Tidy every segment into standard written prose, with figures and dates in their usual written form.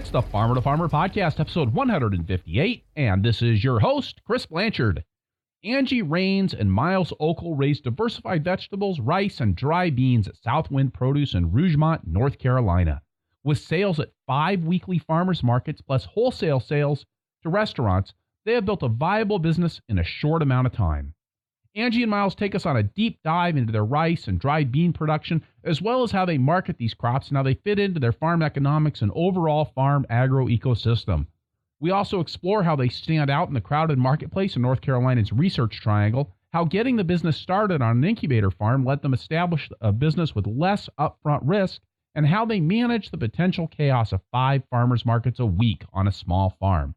It's the Farmer to Farmer Podcast, episode 158, and this is your host, Chris Blanchard. Angie Rains and Miles Okal raise diversified vegetables, rice, and dry beans at Southwind Produce in Rougemont, North Carolina. With sales at 5 weekly farmers markets plus wholesale sales to restaurants, they have built a viable business in a short amount of time. Angie and Miles take us on a deep dive into their rice and dried bean production, as well as how they market these crops and how they fit into their farm economics and overall farm agroecosystem. We also explore how they stand out in the crowded marketplace in North Carolina's Research Triangle, how getting the business started on an incubator farm let them establish a business with less upfront risk, and how they manage the potential chaos of 5 farmers markets a week on a small farm.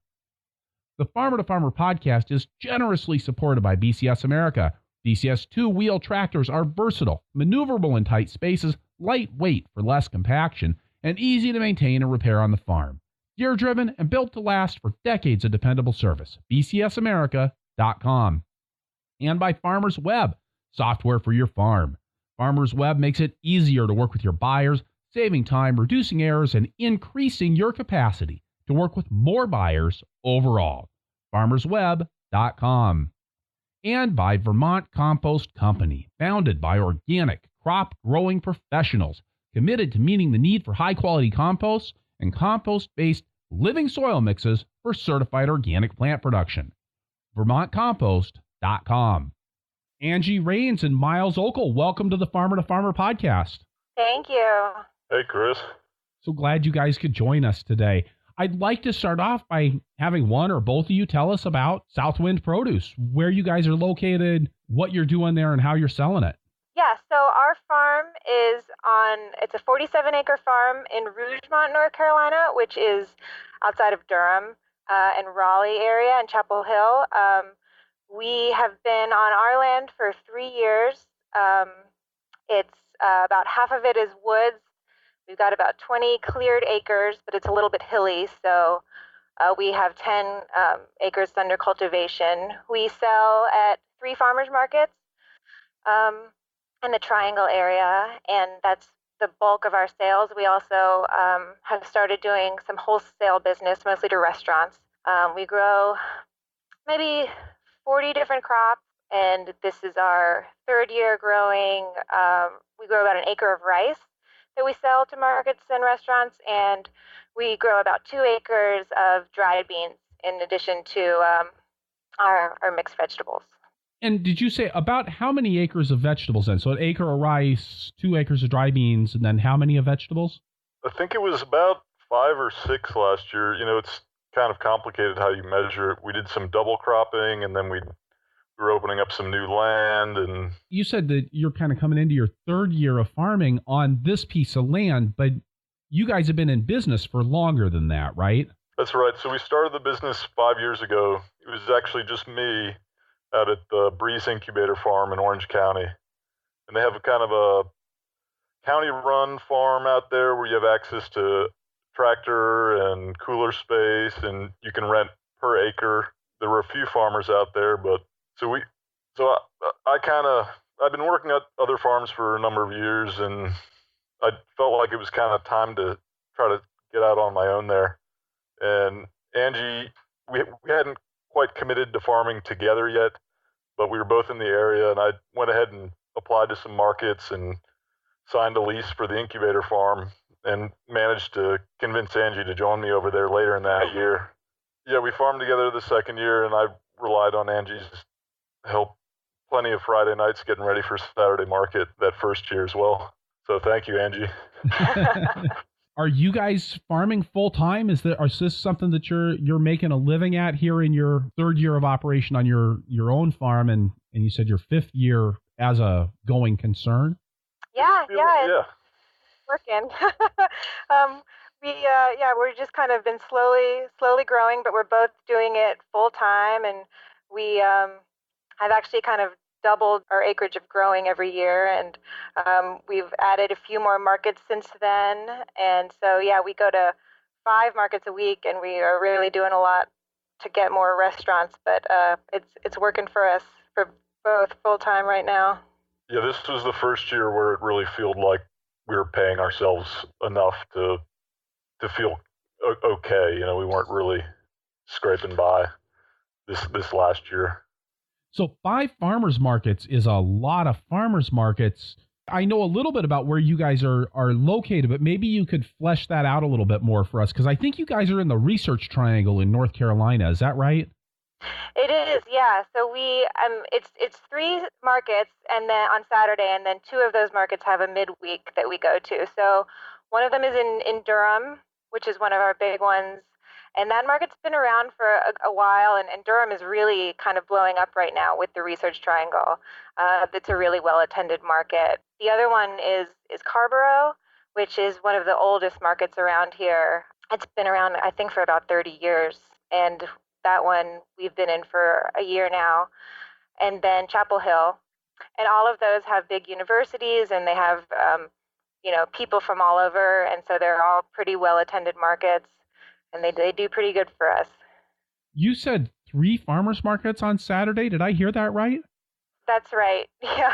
The Farmer to Farmer podcast is generously supported by BCS America. BCS two-wheel tractors are versatile, maneuverable in tight spaces, lightweight for less compaction, and easy to maintain and repair on the farm. Gear-driven and built to last for decades of dependable service. BCSAmerica.com. And by Farmers Web, software for your farm. Farmers Web makes it easier to work with your buyers, saving time, reducing errors, and increasing your capacity to work with more buyers overall. FarmersWeb.com. And by Vermont Compost Company, founded by organic crop-growing professionals committed to meeting the need for high-quality composts and compost-based living soil mixes for certified organic plant production. VermontCompost.com. Angie Rains and Miles Okal, welcome to the Farmer to Farmer podcast. Thank you. Hey, Chris. So glad you guys could join us today. I'd like to start off by having one or both of you tell us about Southwind Produce, where you guys are located, what you're doing there, and how you're selling it. Yeah, so our farm it's a 47-acre farm in Rougemont, North Carolina, which is outside of Durham and Raleigh area and Chapel Hill. We have been on our land for 3 years. It's about half of it is woods. We've got about 20 cleared acres, but it's a little bit hilly, so we have 10 acres under cultivation. We sell at 3 farmers markets in the Triangle area, and that's the bulk of our sales. We also have started doing some wholesale business, mostly to restaurants. We grow maybe 40 different crops, and this is our 3rd year growing. We grow about an acre of rice that we sell to markets and restaurants, and we grow about 2 acres of dried beans in addition to our mixed vegetables. And did you say about how many acres of vegetables then? So an acre of rice, 2 acres of dry beans, and then how many of vegetables? I think it was about 5 or 6 last year. You know, it's kind of complicated how you measure it. We did some double cropping, and then we were opening up some new land. And you said that you're kind of coming into your 3rd year of farming on this piece of land, but you guys have been in business for longer than that, right? That's right. So we started the business 5 years ago. It was actually just me out at the Breeze Incubator Farm in Orange County. And they have a kind of a county-run farm out there where you have access to tractor and cooler space, and you can rent per acre. There were a few farmers out there, but I've been working at other farms for a number of years, and I felt like it was kind of time to try to get out on my own there. And Angie, we hadn't quite committed to farming together yet, but we were both in the area, and I went ahead and applied to some markets and signed a lease for the incubator farm and managed to convince Angie to join me over there later in that year. Yeah, we farmed together the 2nd year, and I relied on Angie's help plenty of Friday nights getting ready for Saturday market that 1st year as well. So thank you, Angie. Are you guys farming full time? Is this something that you're making a living at here in your 3rd year of operation on your own farm, and you said your 5th year as a going concern? Yeah, it's working. We're just kind of been slowly growing, but we're both doing it full time, and we I've actually kind of doubled our acreage of growing every year, and we've added a few more markets since then. And so, we go to 5 markets a week, and we are really doing a lot to get more restaurants, but it's working for us for both full time right now. Yeah, this was the 1st year where it really felt like we were paying ourselves enough to feel okay. We weren't really scraping by this last year. So 5 farmers markets is a lot of farmers markets. I know a little bit about where you guys are located, but maybe you could flesh that out a little bit more for us, because I think you guys are in the Research Triangle in North Carolina. Is that right? It is, yeah. So it's 3 markets, and then on Saturday, and then 2 of those markets have a midweek that we go to. So one of them is in Durham, which is one of our big ones, and that market's been around for a while, and Durham is really kind of blowing up right now with the Research Triangle. It's a really well attended market. The other one is Carborough, which is one of the oldest markets around here. It's been around, I think, for about 30 years, and that one we've been in for a year now. And then Chapel Hill, and all of those have big universities, and they have people from all over, and so they're all pretty well attended markets, and they do pretty good for us. You said 3 farmers markets on Saturday. Did I hear that right? That's right. Yeah,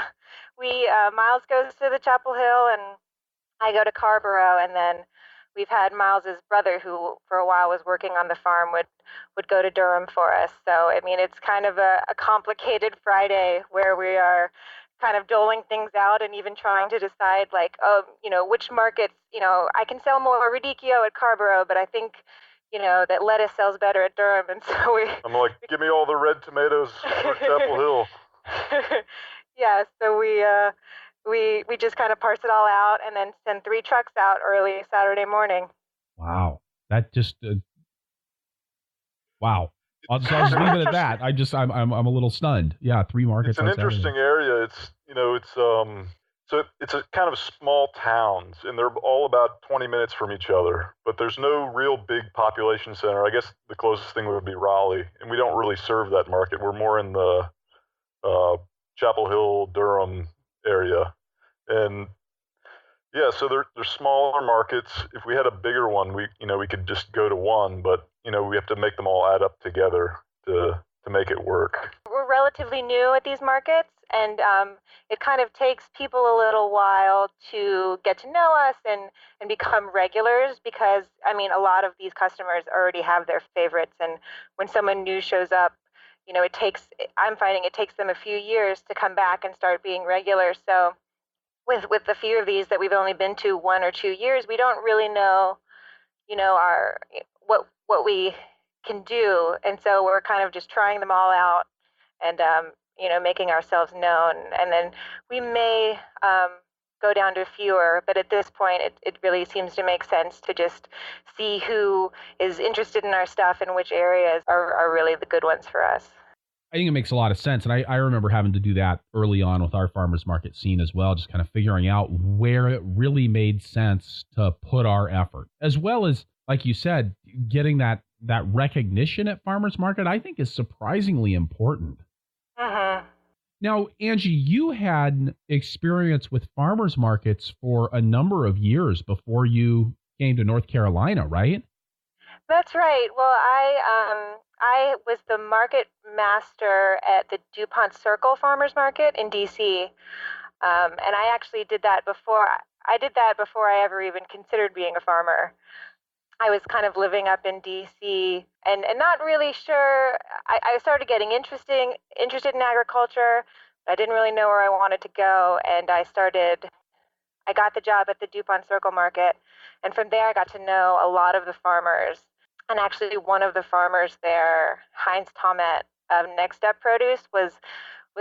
we Miles goes to the Chapel Hill, and I go to Carborough, and then we've had Miles's brother, who for a while was working on the farm, would go to Durham for us. So I mean, it's kind of a complicated Friday where we are kind of doling things out and even trying to decide, like, which markets. I can sell more radicchio at Carborough, but I think that lettuce sells better at Durham, and so I'm like, give me all the red tomatoes for Chapel Hill. Yeah, so we just kind of parse it all out and then send 3 trucks out early Saturday morning. Wow. That just wow. I'll just leave it at that. I'm a little stunned. Yeah, 3 markets. It's an interesting area. It's a kind of small towns, and they're all about 20 minutes from each other, but there's no real big population center. I guess the closest thing would be Raleigh, and we don't really serve that market. We're more in the Chapel Hill, Durham area. And yeah, so they're smaller markets. If we had a bigger one, we could just go to one, but we have to make them all add up together to make it work. We're relatively new at these markets, and it kind of takes people a little while to get to know us and become regulars, because I mean, a lot of these customers already have their favorites, and when someone new shows up, I'm finding it takes them a few years to come back and start being regular. So with the few of these that we've only been to 1 or 2 years, we don't really know, our what we can do, and so we're kind of just trying them all out and making ourselves known, and then we may go down to fewer, but at this point it really seems to make sense to just see who is interested in our stuff and which areas are really the good ones for us. I think it makes a lot of sense. And I remember having to do that early on with our farmers market scene as well, just kind of figuring out where it really made sense to put our effort, as well as, like you said, getting that recognition at farmers market, I think is surprisingly important. Mm-hmm. Now, Angie, you had experience with farmers markets for a number of years before you came to North Carolina, right? That's right. Well, I was the market master at the DuPont Circle Farmers Market in DC, and I actually did that before. I did that before I ever even considered being a farmer. I was kind of living up in DC and not really sure. I started getting interested in agriculture. I didn't really know where I wanted to go, and I got the job at the DuPont Circle Market, and from there I got to know a lot of the farmers. And actually, one of the farmers there, Heinz Tomet of Next Step Produce, was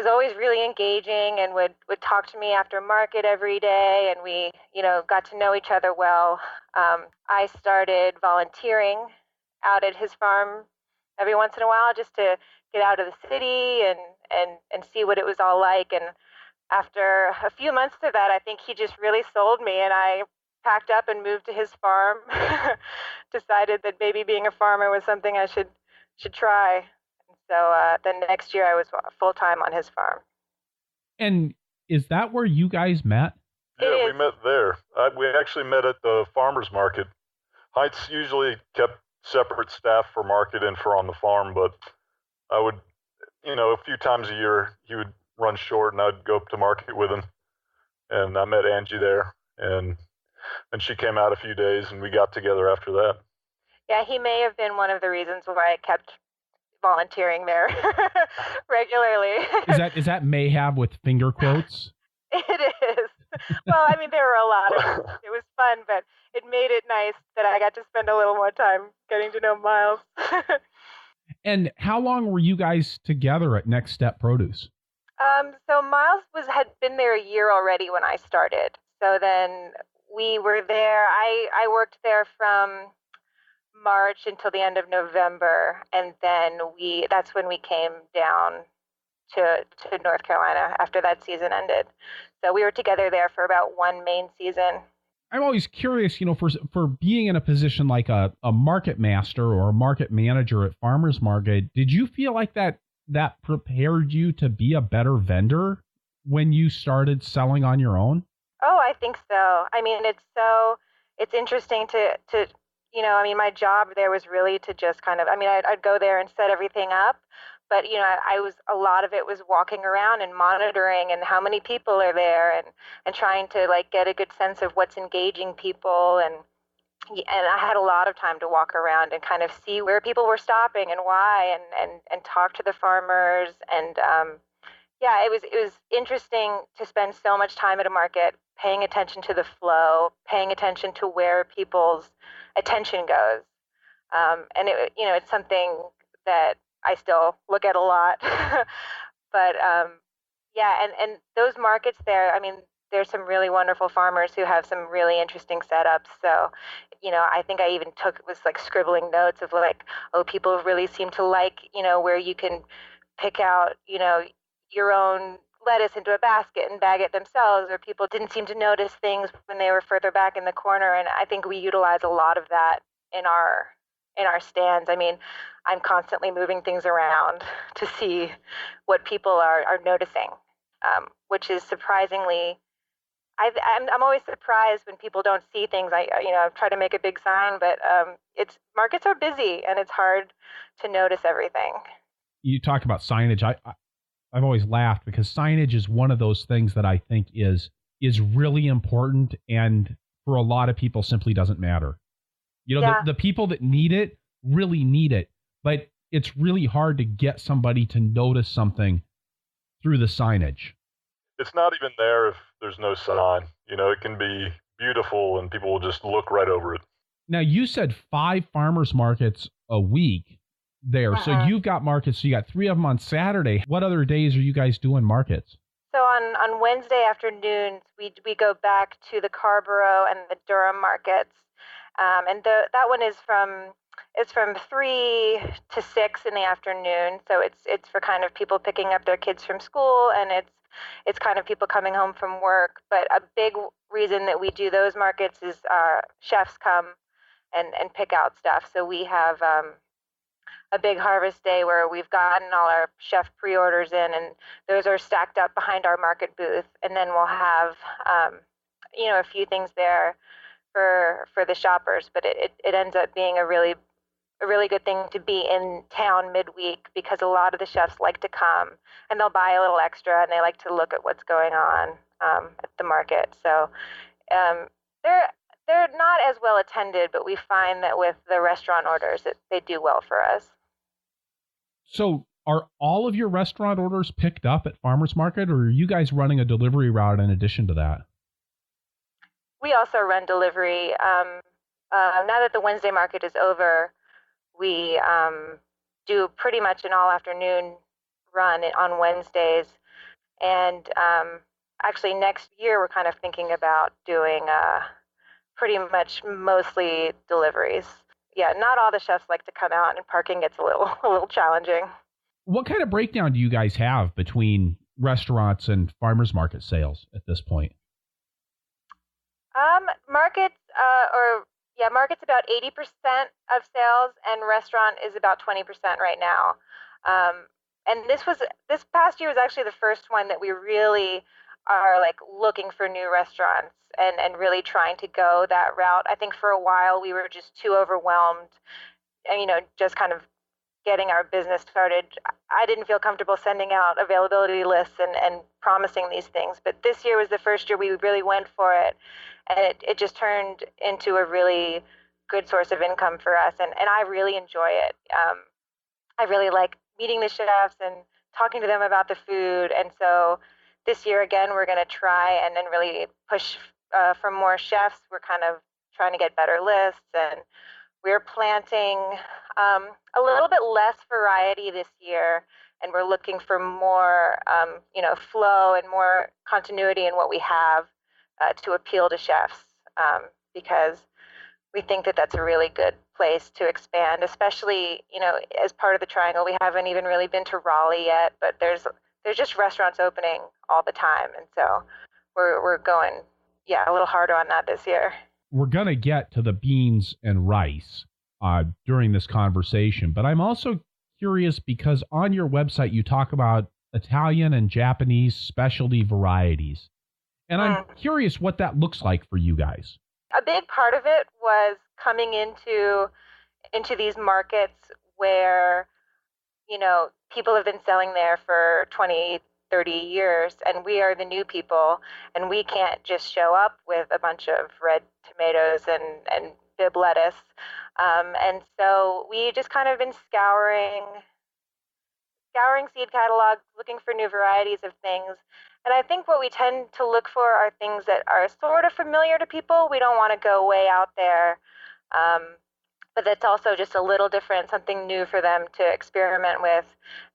always really engaging and would talk to me after market every day, and we got to know each other well. I started volunteering out at his farm every once in a while, just to get out of the city and see what it was all like. And after a few months of that, I think he just really sold me, and I packed up and moved to his farm. Decided that maybe being a farmer was something I should try. So the next year I was full time on his farm. And is that where you guys met? Yeah, we met there. We actually met at the farmer's market. Heights usually kept separate staff for market and for on the farm, but I would, a few times a year he would run short and I'd go up to market with him. And I met Angie there, and she came out a few days and we got together after that. Yeah, he may have been one of the reasons why I kept volunteering there regularly. Is that may have with finger quotes? It is. Well, I mean, there were a lot of reasons. It was fun, but it made it nice that I got to spend a little more time getting to know Miles. And how long were you guys together at Next Step Produce? So Miles had been there a year already when I started. So then we were there. I worked there from March until the end of November, and then that's when we came down to North Carolina after that season ended. So we were together there for about one main season. I'm always curious, for being in a position like a market master or a market manager at Farmers Market, did you feel like that prepared you to be a better vendor when you started selling on your own? Oh, I think so. I mean, it's interesting to I mean, my job there was really to just kind of, I mean, I'd go there and set everything up, but a lot of it was walking around and monitoring and how many people are there and trying to like get a good sense of what's engaging people and I had a lot of time to walk around and kind of see where people were stopping and why and talk to the farmers and yeah, it was interesting to spend so much time at a market paying attention to the flow, paying attention to where people's attention goes. And it's something that I still look at a lot. But yeah, and those markets there, I mean, there's some really wonderful farmers who have some really interesting setups. So, I think I even was like scribbling notes of like, oh, people really seem to like, where you can pick out, your own lettuce into a basket and bag it themselves, or people didn't seem to notice things when they were further back in the corner. And I think we utilize a lot of that in our stands. I mean, I'm constantly moving things around to see what people are noticing, which is surprisingly. I'm always surprised when people don't see things. I try to make a big sign, but it's markets are busy and it's hard to notice everything. You talk about signage. I've always laughed because signage is one of those things that I think is really important, and for a lot of people simply doesn't matter. Yeah. The people that need it really need it, but it's really hard to get somebody to notice something through the signage. It's not even there if there's no sign. It can be beautiful and people will just look right over it. Now, you said 5 farmers markets a week there. So you've got markets. So you got 3 of them on Saturday. What other days are you guys doing markets? So on Wednesday afternoons, we go back to the Carborough and the Durham markets, and that one is from 3 to 6 in the afternoon. So it's for kind of people picking up their kids from school, and it's kind of people coming home from work. But a big reason that we do those markets is chefs come and pick out stuff. So we have a big harvest day where we've gotten all our chef pre-orders in, and those are stacked up behind our market booth. And then we'll have, a few things there for the shoppers. But it ends up being a really good thing to be in town midweek because a lot of the chefs like to come and they'll buy a little extra and they like to look at what's going on at the market. So they're not as well attended, but we find that with the restaurant orders, they do well for us. So are all of your restaurant orders picked up at Farmers Market, or are you guys running a delivery route in addition to that? We also run delivery. Now that the Wednesday market is over, we do pretty much an all-afternoon run on Wednesdays. And actually next year, we're kind of thinking about doing pretty much mostly deliveries. Yeah, not all the chefs like to come out, and parking gets a little challenging. What kind of breakdown do you guys have between restaurants and farmers market sales at this point? Market's about 80% of sales, and restaurant is about 20% right now. And this past year was actually the first one that we really are like looking for new restaurants and really trying to go that route. I think for a while we were just too overwhelmed and, just kind of getting our business started. I didn't feel comfortable sending out availability lists and promising these things. But this year was the first year we really went for it. And it just turned into a really good source of income for us, and I really enjoy it. I really like meeting the chefs and talking to them about the food. And so this year, again, we're going to try and then really push for more chefs. We're kind of trying to get better lists, and we're planting a little bit less variety this year. And we're looking for more, flow and more continuity in what we have to appeal to chefs, because we think that that's a really good place to expand, especially, as part of the triangle. We haven't even really been to Raleigh yet, but there's just restaurants opening all the time. And so we're going, a little harder on that this year. We're going to get to the beans and rice during this conversation, but I'm also curious because on your website, you talk about Italian and Japanese specialty varieties. And I'm curious what that looks like for you guys. A big part of it was coming into these markets where, people have been selling there for 20, 30 years, and we are the new people, and we can't just show up with a bunch of red tomatoes and bib lettuce. And so we just kind of been scouring seed catalogs, looking for new varieties of things. And I think what we tend to look for are things that are sort of familiar to people. We don't want to go way out there, but that's also just a little different, something new for them to experiment with.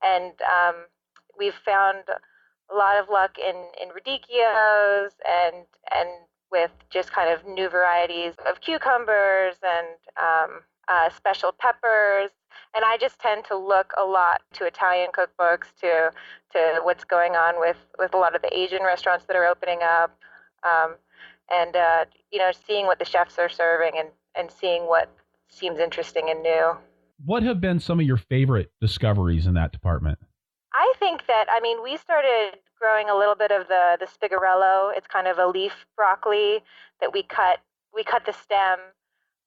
And we've found a lot of luck in radicchios and with just kind of new varieties of cucumbers and special peppers. And I just tend to look a lot to Italian cookbooks, to what's going on with a lot of the Asian restaurants that are opening up, and seeing what the chefs are serving and seeing what seems interesting and new. What have been some of your favorite discoveries in that department? I think that, we started growing a little bit of the spigarello. It's kind of a leaf broccoli that we cut the stem,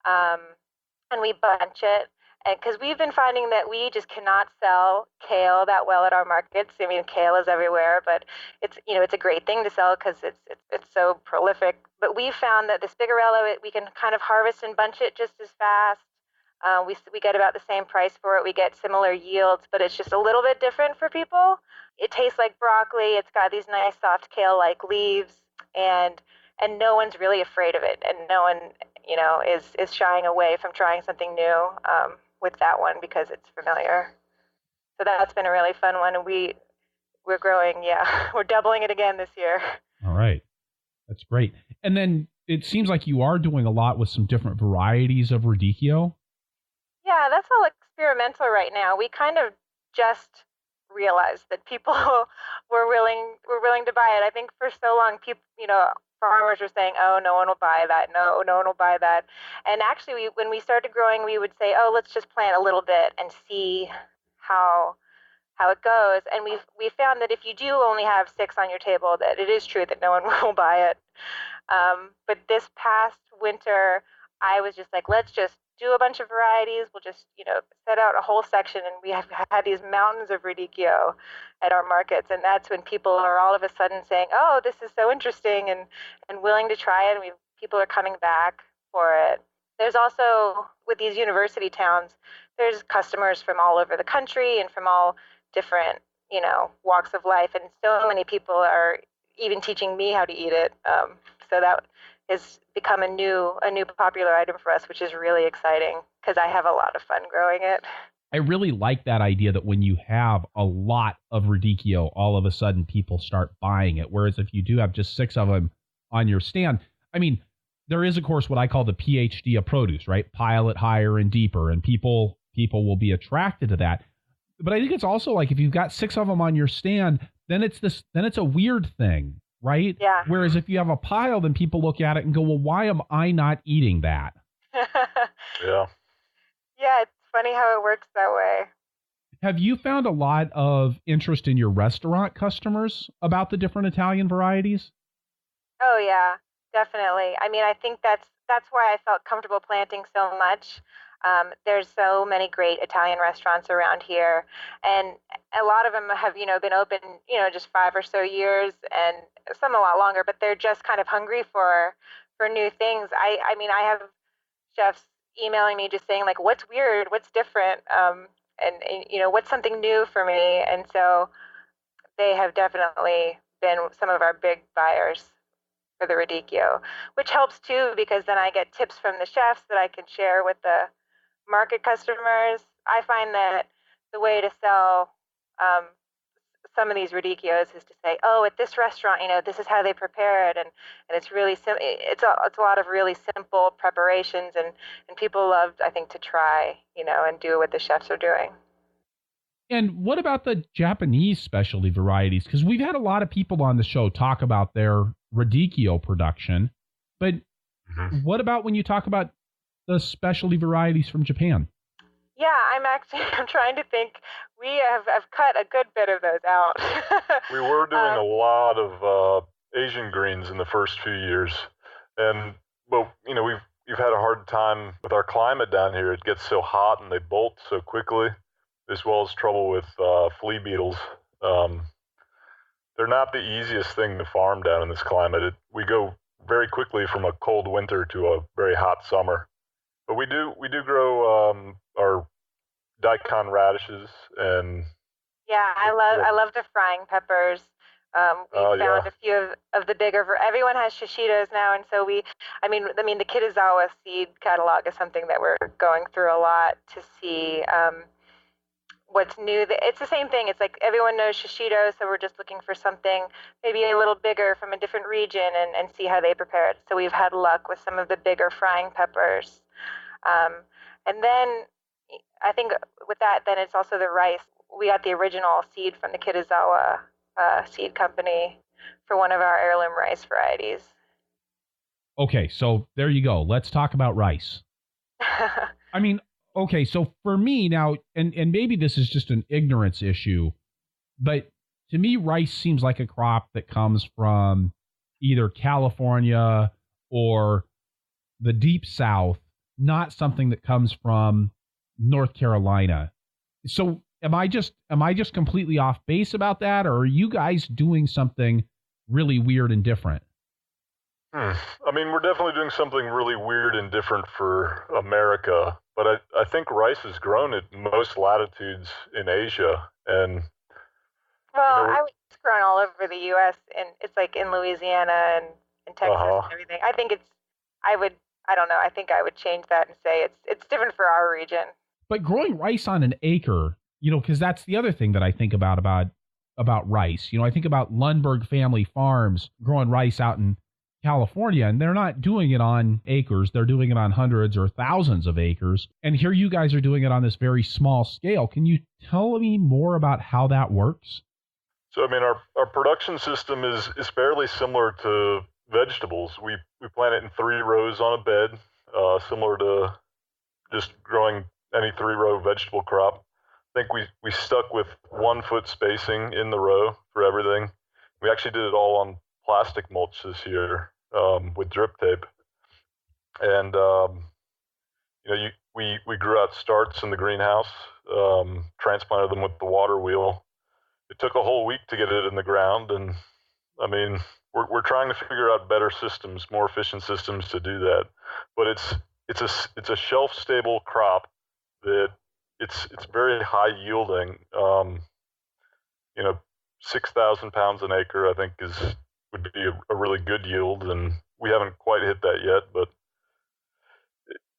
and we bunch it. And because we've been finding that we just cannot sell kale that well at our markets. Kale is everywhere, but it's a great thing to sell because it's so prolific. But we found that the spigarello, we can kind of harvest and bunch it just as fast. We get about the same price for it. We get similar yields, but it's just a little bit different for people. It tastes like broccoli. It's got these nice soft kale-like leaves, and no one's really afraid of it, and no one is shying away from trying something new with that one because it's familiar. So that's been a really fun one, and we're growing. We're doubling it again this year. All right, that's great. And then it seems like you are doing a lot with some different varieties of radicchio. Yeah, that's all experimental right now. We kind of just realized that people were willing to buy it. I think for so long, people, farmers were saying, "Oh, no one will buy that. No one will buy that." And actually, when we started growing, we would say, "Oh, let's just plant a little bit and see how it goes." And we found that if you do only have 6 on your table, that it is true that no one will buy it. But this past winter, I was just like, let's just do a bunch of varieties. We'll just, set out a whole section, and we have had these mountains of radicchio at our markets. And that's when people are all of a sudden saying, "Oh, this is so interesting," and willing to try it. And people are coming back for it. There's also, with these university towns, there's customers from all over the country and from all different, walks of life. And so many people are even teaching me how to eat it. So that has become a new popular item for us, which is really exciting because I have a lot of fun growing it. I really like that idea that when you have a lot of radicchio, all of a sudden people start buying it. Whereas if you do have just 6 of them on your stand, there is, of course, what I call the PhD of produce, right? Pile it higher and deeper, and people will be attracted to that. But I think it's also like if you've got 6 of them on your stand, then it's a weird thing, right? Yeah. Whereas if you have a pile, then people look at it and go, "Well, why am I not eating that?" Yeah. Yeah, it's funny how it works that way. Have you found a lot of interest in your restaurant customers about the different Italian varieties? Oh yeah, definitely. I think that's why I felt comfortable planting so much. There's so many great Italian restaurants around here, and a lot of them have, been open, just 5 or so years, and some a lot longer. But they're just kind of hungry for new things. I have chefs, emailing me just saying like, what's weird, what's different, and what's something new for me. And so they have definitely been some of our big buyers for the radicchio, which helps too because then I get tips from the chefs that I can share with the market customers. I find that the way to sell some of these radicchios is to say, oh, at this restaurant, this is how they prepare it, and it's really it's a lot of really simple preparations, and people love, I think, to try, and do what the chefs are doing. And what about the Japanese specialty varieties? Because we've had a lot of people on the show talk about their radicchio production, but what about when you talk about the specialty varieties from Japan? Yeah, I'm trying to think. We have cut a good bit of those out. We were doing a lot of Asian greens in the first few years, and we've had a hard time with our climate down here. It gets so hot and they bolt so quickly, as well as trouble with flea beetles. They're not the easiest thing to farm down in this climate. We go very quickly from a cold winter to a very hot summer. But we do grow our daikon radishes and I love the frying peppers. We found a few of the bigger. Everyone has shishitos now, and so the Kitazawa seed catalog is something that we're going through a lot to see what's new. It's the same thing. It's like everyone knows shishito, so we're just looking for something maybe a little bigger from a different region and see how they prepare it. So we've had luck with some of the bigger frying peppers. And then I think with that, then it's also the rice. We got the original seed from the Kitazawa seed company for one of our heirloom rice varieties. Okay, so there you go. Let's talk about rice. I mean, okay, so for me now, and maybe this is just an ignorance issue, but to me, rice seems like a crop that comes from either California or the deep South, not something that comes from North Carolina. So am I just completely off base about that, or are you guys doing something really weird and different? I mean, we're definitely doing something really weird and different for America, but I think rice is grown at most latitudes in Asia, and I would it's grown all over the U.S. and it's like in Louisiana and Texas and everything. I think I don't know. I think I would change that and say it's different for our region. But growing rice on an acre, because that's the other thing that I think about rice. I think about Lundberg family farms growing rice out in California, and they're not doing it on acres. They're doing it on hundreds or thousands of acres. And here you guys are doing it on this very small scale. Can you tell me more about how that works? So, I mean, our production system is fairly similar to vegetables. We plant it in 3 rows on a bed, similar to just growing any 3-row vegetable crop. I think we stuck with 1 foot spacing in the row for everything. We actually did it all on plastic mulch this year with drip tape, and we grew out starts in the greenhouse, transplanted them with the water wheel. It took a whole week to get it in the ground, and I mean, we're trying to figure out better systems, more efficient systems to do that. But it's a shelf stable crop that it's very high yielding. 6,000 pounds an acre, I think, would be a really good yield, and we haven't quite hit that yet. But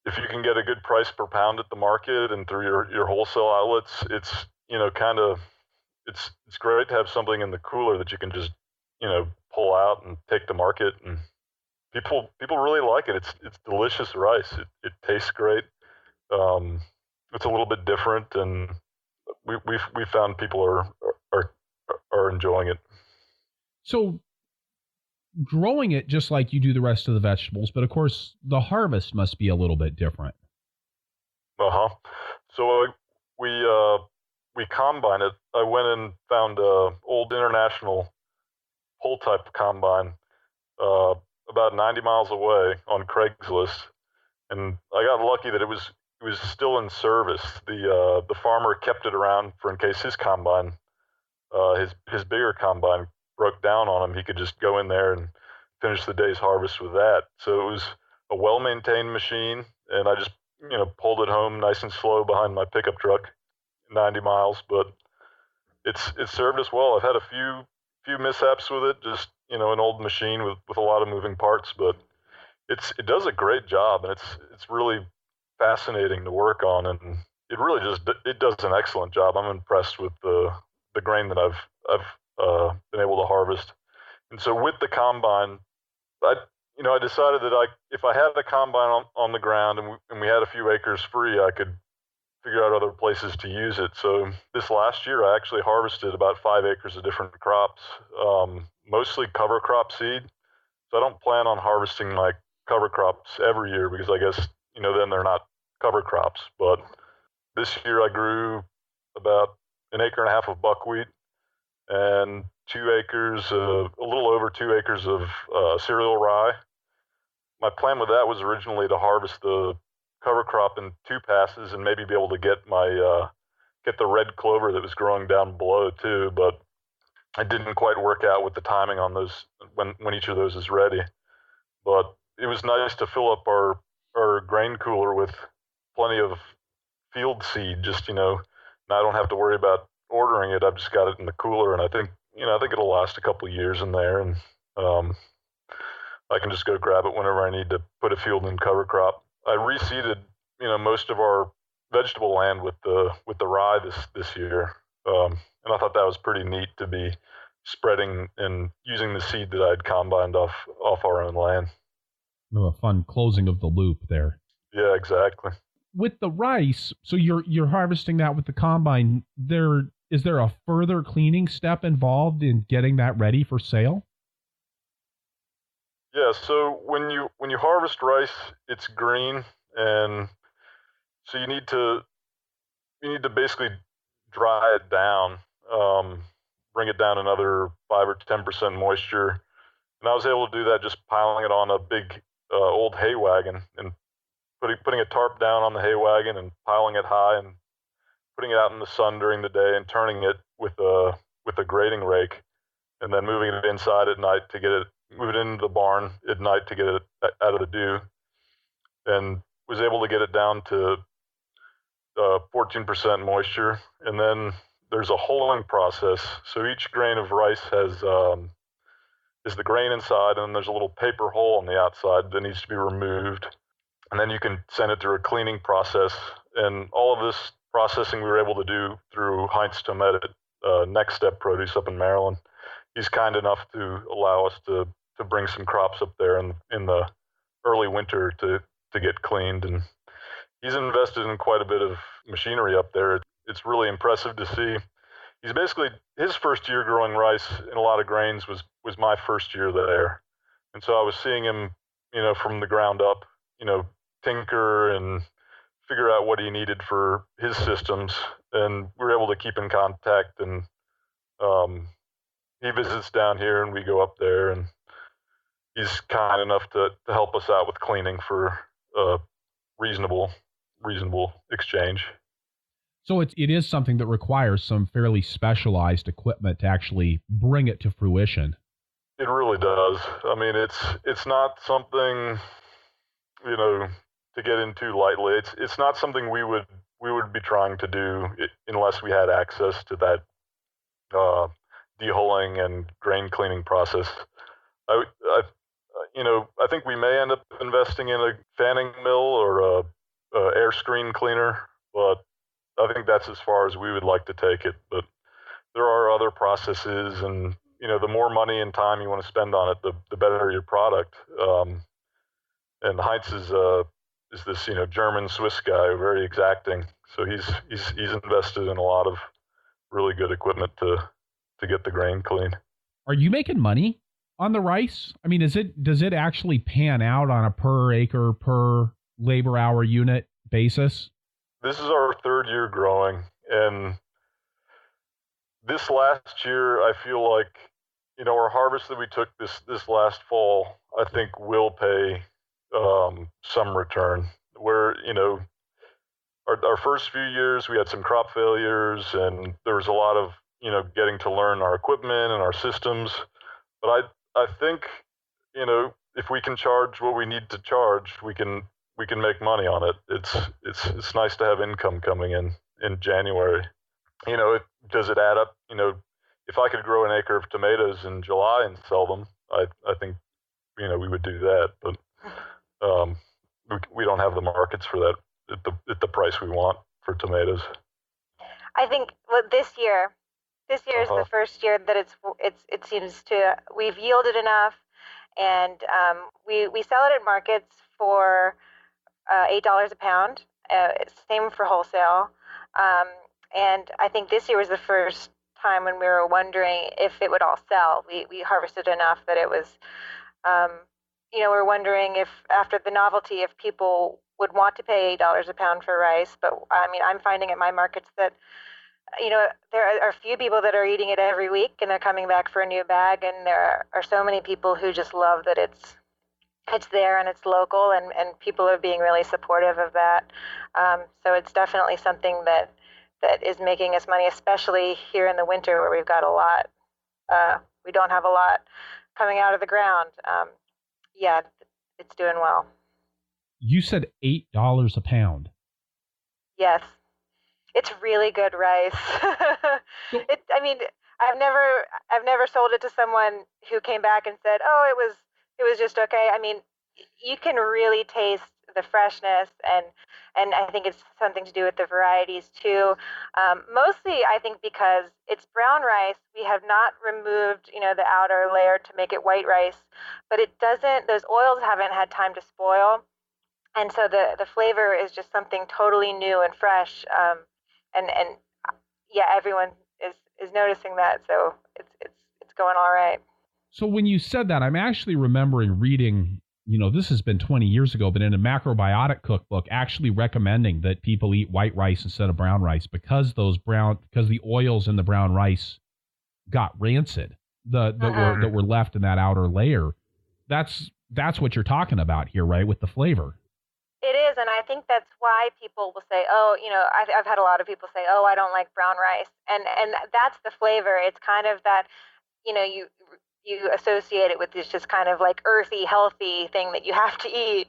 if you can get a good price per pound at the market and through your wholesale outlets, it's it's great to have something in the cooler that you can just pull out and take to market, and people really like it. It's delicious rice. It tastes great. It's a little bit different, and we found people are enjoying it. So growing it just like you do the rest of the vegetables, but of course the harvest must be a little bit different. So we combine it. I went and found a old International pull type combine about 90 miles away on Craigslist, and I got lucky that it was still in service. The farmer kept it around for in case his combine, his bigger combine, broke down on him. He could just go in there and finish the day's harvest with that. So it was a well-maintained machine, and I just pulled it home nice and slow behind my pickup truck, 90 miles, but it's served us well. I've had a few mishaps with it, just an old machine with a lot of moving parts, but it does a great job, and it's really fascinating to work on, and it does an excellent job. I'm impressed with the grain that I've been able to harvest. And so with the combine, I decided that if I had a combine on the ground and we had a few acres free, I could figure out other places to use it. So this last year, I actually harvested about 5 acres of different crops, mostly cover crop seed. So I don't plan on harvesting my cover crops every year because I guess, then they're not cover crops. But this year I grew about an acre and a half of buckwheat and 2 acres, a little over 2 acres of cereal rye. My plan with that was originally to harvest the cover crop in 2 passes and maybe be able to get the red clover that was growing down below too, but it didn't quite work out with the timing on those when each of those is ready. But it was nice to fill up our grain cooler with plenty of field seed. Just now I don't have to worry about ordering it. I've just got it in the cooler, and I think it'll last a couple of years in there, and I can just go grab it whenever I need to put a field in cover crop. I reseeded most of our vegetable land with the rye this year, and I thought that was pretty neat to be spreading and using the seed that I'd combined off our own land. A fun closing of the loop there. Yeah, exactly. With the rice, so you're harvesting that with the combine. Is there a further cleaning step involved in getting that ready for sale? Yeah, so when you harvest rice, it's green, and so you need to basically dry it down, bring it down another 5 or 10% moisture, and I was able to do that just piling it on a big old hay wagon and putting a tarp down on the hay wagon and piling it high and putting it out in the sun during the day and turning it with a grading rake, and then moving it inside at night to move it into the barn at night to get it out of the dew, and was able to get it down to 14% moisture. And then there's a hulling process. So each grain of rice is the grain inside, and then there's a little paper hole on the outside that needs to be removed. And then you can send it through a cleaning process. And all of this processing we were able to do through Heinz Tomet at Next Step Produce up in Maryland. He's kind enough to allow us to bring some crops up there in the early winter to get cleaned. And he's invested in quite a bit of machinery up there. It's really impressive to see. He's basically, his first year growing rice in a lot of grains was my first year there. And so I was seeing him, from the ground up, tinker and figure out what he needed for his systems. And we were able to keep in contact, and he visits down here and we go up there, and he's kind enough to help us out with cleaning for reasonable exchange. So it is something that requires some fairly specialized equipment to actually bring it to fruition. It really does. I mean, it's not something to get into lightly. It's not something we would be trying to do unless we had access to that dehulling and grain cleaning process. I think we may end up investing in a fanning mill or a air screen cleaner, but I think that's as far as we would like to take it. But there are other processes, and the more money and time you want to spend on it, the better your product. And Heinz is this German Swiss guy, very exacting. So he's invested in a lot of really good equipment to get the grain clean. Are you making money on the rice? I mean, does it actually pan out on a per acre, per labor hour unit basis? This is our 3rd year growing, and this last year I feel like our harvest that we took this last fall, I think will pay some return. Where our first few years we had some crop failures, and there was a lot of getting to learn our equipment and our systems. But I think if we can charge what we need to charge, we can we can make money on it. It's nice to have income coming in January. Does it add up? If I could grow an acre of tomatoes in July and sell them, I think we would do that. But we don't have the markets for that at the price we want for tomatoes. I think this year is the first year that it seems to we've yielded enough, and we sell it at markets for $8 a pound. Same for wholesale. And I think this year was the first time when we were wondering if it would all sell. We harvested enough that it was, we're wondering if after the novelty, if people would want to pay $8 a pound for rice. But I mean, I'm finding at my markets that, there are a few people that are eating it every week and they're coming back for a new bag. And there are so many people who just love that it's there and it's local, and people are being really supportive of that. So it's definitely something that is making us money, especially here in the winter where we've got a lot. We don't have a lot coming out of the ground. Yeah, it's doing well. You said $8 a pound. Yes, it's really good rice. I mean, I've never sold it to someone who came back and said, "Oh, it was just okay." I mean, you can really taste the freshness, and I think it's something to do with the varieties too. Mostly, I think because it's brown rice, we have not removed, the outer layer to make it white rice, but it doesn't. Those oils haven't had time to spoil, and so the flavor is just something totally new and fresh. And yeah, everyone is noticing that, so it's going all right. So when you said that, I'm actually remembering reading, this has been 20 years ago, but in a macrobiotic cookbook, actually recommending that people eat white rice instead of brown rice because the oils in the brown rice got rancid, that were left in that outer layer. That's what you're talking about here, right? With the flavor. It is, and I think that's why people will say, "Oh, I've had a lot of people say, oh, I don't like brown rice," and that's the flavor. It's kind of that, you associate it with this just kind of like earthy, healthy thing that you have to eat.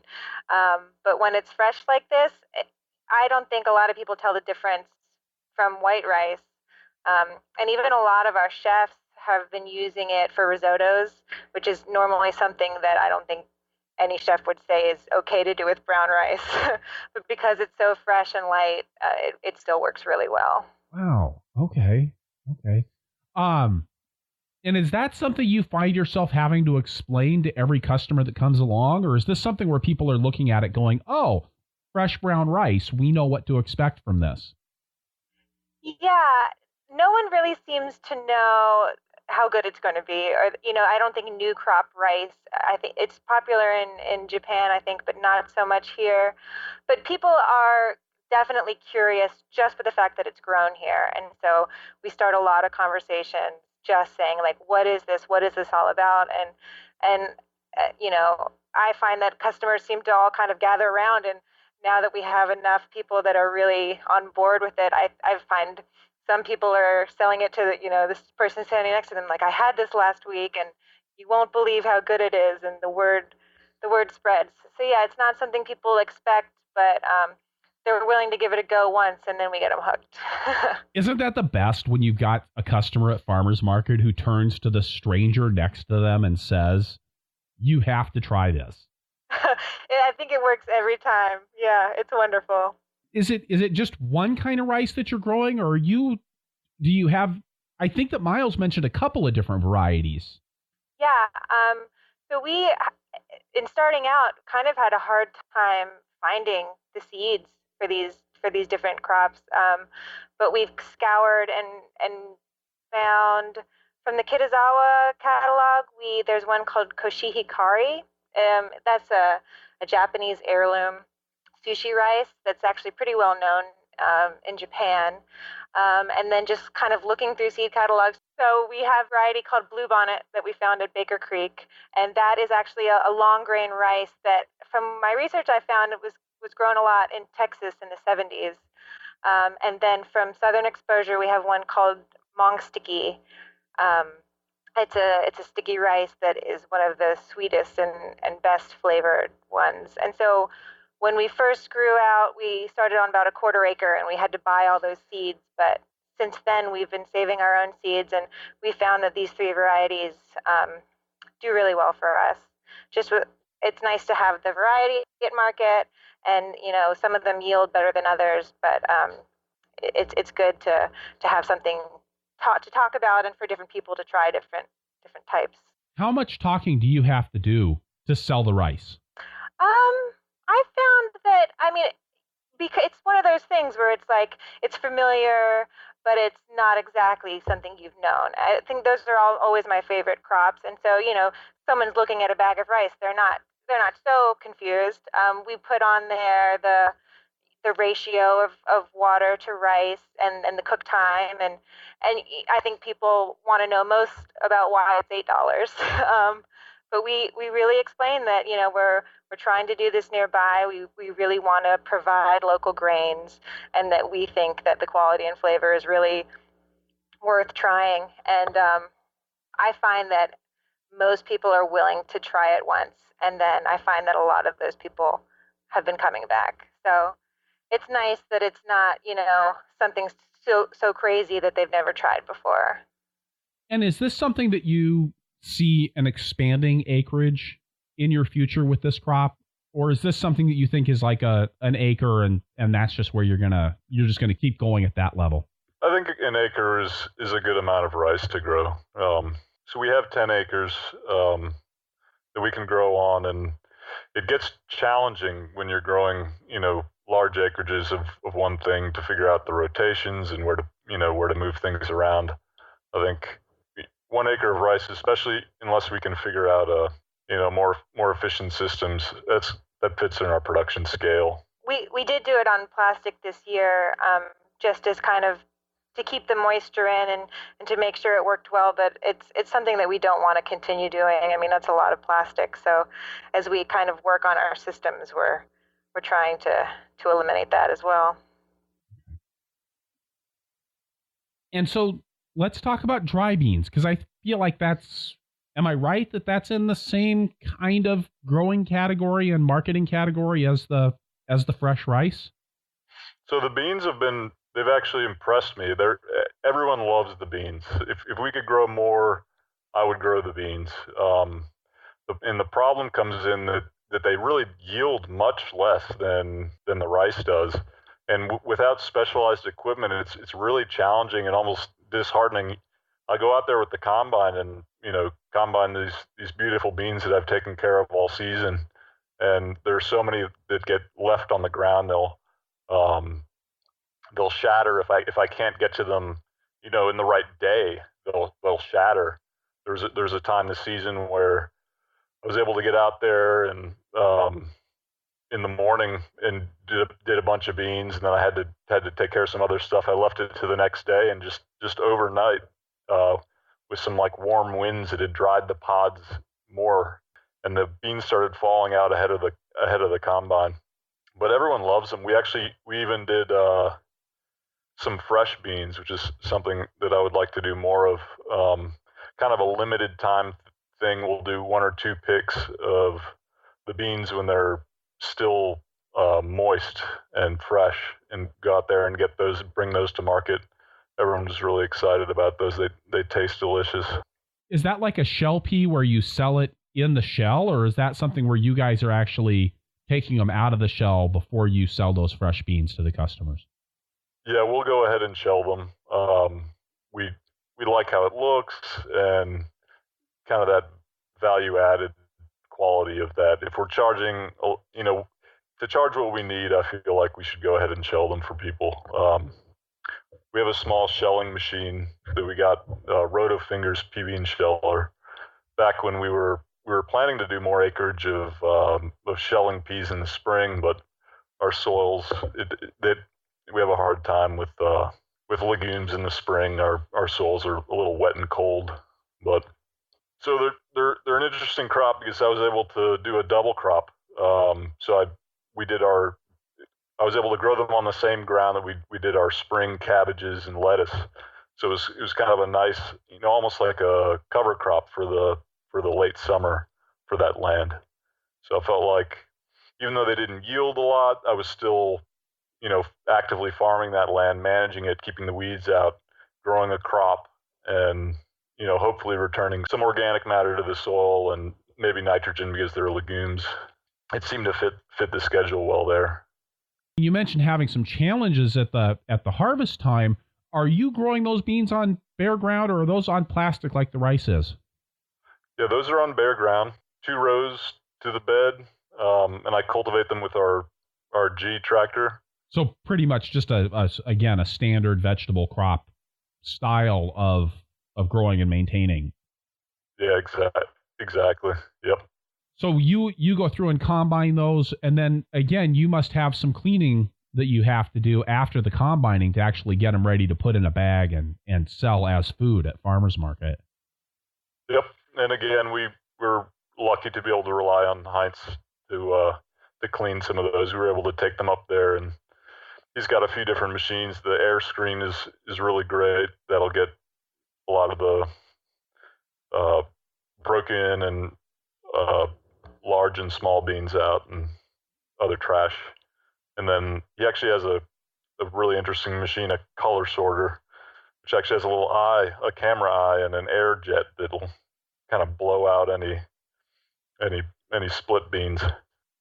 But when it's fresh like this, I don't think a lot of people tell the difference from white rice. And even a lot of our chefs have been using it for risottos, which is normally something that I don't think any chef would say is okay to do with brown rice. But because it's so fresh and light, it still works really well. Wow. Okay. And is that something you find yourself having to explain to every customer that comes along? Or is this something where people are looking at it going, oh, fresh brown rice, we know what to expect from this? Yeah, no one really seems to know how good it's going to be. Or, I don't think new crop rice, I think it's popular in Japan, I think, but not so much here. But people are definitely curious just for the fact that it's grown here. And so we start a lot of conversations just saying, like, what is this? What is this all about? And I find that customers seem to all kind of gather around, and now that we have enough people that are really on board with it, I find some people are selling it to this person standing next to them, like, I had this last week and you won't believe how good it is, and the word spreads. So yeah, it's not something people expect, but they're willing to give it a go once, and then we get them hooked. Isn't that the best when you've got a customer at farmer's market who turns to the stranger next to them and says, you have to try this? I think it works every time. Yeah, it's wonderful. Is it just one kind of rice that you're growing, or do you have, I think that Miles mentioned a couple of different varieties. Yeah. So we, in starting out, kind of had a hard time finding the seeds for these different crops. But we've scoured and found from the Kitazawa catalog. There's one called Koshihikari. That's a Japanese heirloom sushi rice that's actually pretty well known in Japan. And then just kind of looking through seed catalogs. So we have a variety called Bluebonnet that we found at Baker Creek, and that is actually a long grain rice that, from my research, I found it was grown a lot in Texas in the 70s. And then from Southern Exposure, we have one called Mong Sticky. It's a sticky rice that is one of the sweetest and best flavored ones. And so when we first grew out, we started on about a quarter acre and we had to buy all those seeds. But since then, we've been saving our own seeds, and we found that these three varieties do really well for us. It's nice to have the variety at market, and some of them yield better than others, but it's good to have something to talk about and for different people to try different types. How much talking do you have to do to sell the rice? I found that, because it's one of those things where it's like it's familiar, but it's not exactly something you've known. I think those are always my favorite crops, and so someone's looking at a bag of rice, they're not so confused. We put on there the ratio of water to rice and the cook time, and I think people want to know most about why it's $8. But we really explain that we're trying to do this nearby. We really want to provide local grains, and that we think that the quality and flavor is really worth trying. And I find that most people are willing to try it once, and then I find that a lot of those people have been coming back. So it's nice that it's not, something so crazy that they've never tried before. And is this something that you see an expanding acreage in your future with this crop? Or is this something that you think is like an acre and that's just where you're just gonna keep going at that level? I think an acre is a good amount of rice to grow. So we have 10 acres that we can grow on, and it gets challenging when you're growing, large acreages of one thing to figure out the rotations and where to move things around. I think 1 acre of rice, especially unless we can figure out more efficient systems, that fits in our production scale. We did do it on plastic this year, just as kind of to keep the moisture in and to make sure it worked well, but it's something that we don't want to continue doing. I mean, that's a lot of plastic. So as we kind of work on our systems, we're trying to eliminate that as well. And so let's talk about dry beans, because I feel like am I right that that's in the same kind of growing category and marketing category as the fresh rice? So the beans they've actually impressed me. Everyone loves the beans. If we could grow more, I would grow the beans. And the problem comes in that they really yield much less than the rice does. And without specialized equipment, it's really challenging and almost disheartening. I go out there with the combine and combine these beautiful beans that I've taken care of all season, and there's so many that get left on the ground. They'll shatter if I can't get to them, in the right day. They'll shatter. There's a time this season where I was able to get out there and in the morning and did a bunch of beans, and then I had to take care of some other stuff. I left it to the next day, and just overnight, with some like warm winds that had dried the pods more, and the beans started falling out ahead of the combine. But everyone loves them. We even did some fresh beans, which is something that I would like to do more of. Kind of a limited time thing. We'll do 1 or 2 picks of the beans when they're still moist and fresh, and go out there and bring those to market. Everyone's really excited about those. They taste delicious. Is that like a shell pea where you sell it in the shell, or is that something where you guys are actually taking them out of the shell before you sell those fresh beans to the customers? Yeah, we'll go ahead and shell them. We like how it looks and kind of that value added quality of that. If we're charging, to charge what we need, I feel like we should go ahead and shell them for people. We have a small shelling machine that we got, Roto Fingers PB and sheller, back when we were planning to do more acreage of shelling peas in the spring, but our soils, we have a hard time with legumes in the spring. Our soils are a little wet and cold, but so they're an interesting crop because I was able to do a double crop. I was able to grow them on the same ground that we did our spring cabbages and lettuce. So it was kind of a nice, almost like a cover crop for the late summer for that land. So I felt like, even though they didn't yield a lot, I was still, actively farming that land, managing it, keeping the weeds out, growing a crop, and, hopefully returning some organic matter to the soil and maybe nitrogen because they're legumes. It seemed to fit the schedule well there. You mentioned having some challenges at the harvest time. Are you growing those beans on bare ground, or are those on plastic like the rice is? Yeah, those are on bare ground, 2 rows to the bed, and I cultivate them with our G tractor. So pretty much just again a standard vegetable crop style of growing and maintaining. Yeah, exactly. Yep. So you go through and combine those, and then again you must have some cleaning that you have to do after the combining to actually get them ready to put in a bag and sell as food at farmers market. Yep. And again, we're lucky to be able to rely on Heinz to clean some of those. We were able to take them up there, and he's got a few different machines. The air screen is really great. That'll get a lot of the broken and large and small beans out and other trash. And then he actually has a really interesting machine, a color sorter, which actually has a little eye, a camera eye, and an air jet that'll kind of blow out any split beans.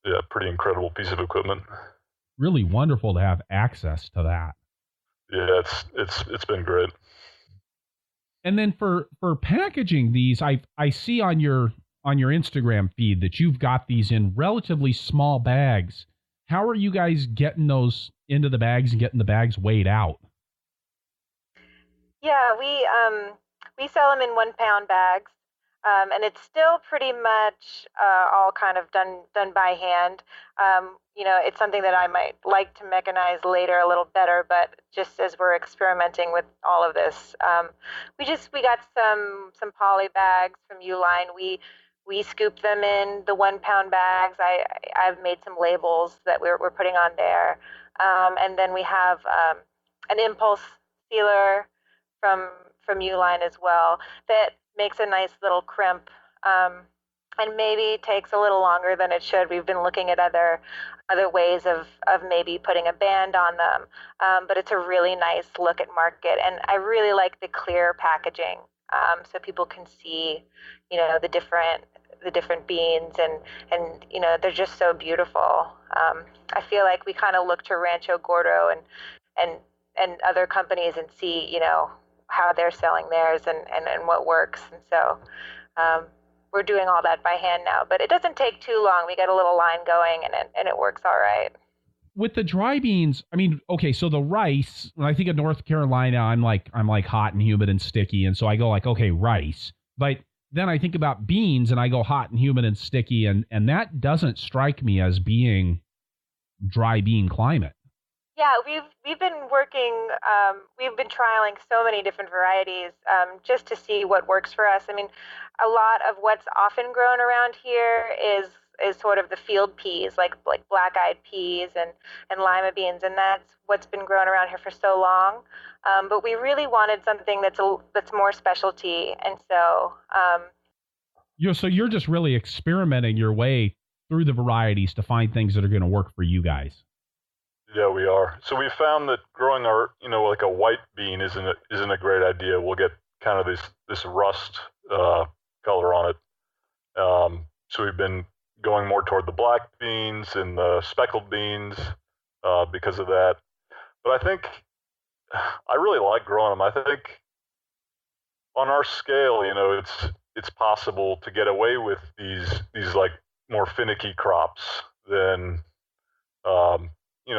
Yeah, pretty incredible piece of equipment. Really wonderful to have access to that. Yeah, it's been great. And then for packaging these, I see on your Instagram feed that you've got these in relatively small bags. How are you guys getting those into the bags and getting the bags weighed out? Yeah, we sell them in 1 pound bags, and it's still pretty much all kind of done by hand. It's something that I might like to mechanize later a little better, but just as we're experimenting with all of this, we got some poly bags from Uline. We scoop them in the 1 pound bags. I've made some labels that we're putting on there, and then we have an impulse sealer from Uline as well that makes a nice little crimp, and maybe takes a little longer than it should. We've been looking at other ways of maybe putting a band on them, but it's a really nice look at market, and I really like the clear packaging, so people can see, the different beans, and they're just so beautiful. I feel like we kind of look to Rancho Gordo and other companies and see, how they're selling theirs and what works. And so we're doing all that by hand now, but it doesn't take too long. We get a little line going and it works all right. With the dry beans, I mean, okay, so the rice, when I think of North Carolina, I'm like hot and humid and sticky. And so I go like, okay, rice. But then I think about beans and I go hot and humid and sticky. And that doesn't strike me as being dry bean climate. Yeah, we've been working. We've been trialing so many different varieties, just to see what works for us. I mean, a lot of what's often grown around here is sort of the field peas, like black-eyed peas and lima beans, and that's what's been grown around here for so long. But we really wanted something that's more specialty, and so. So you're just really experimenting your way through the varieties to find things that are going to work for you guys. Yeah, we are. So we found that growing our, like a white bean isn't a great idea. We'll get kind of this rust color on it. So we've been going more toward the black beans and the speckled beans because of that. But I think I really like growing them. I think on our scale, it's possible to get away with these like more finicky crops than.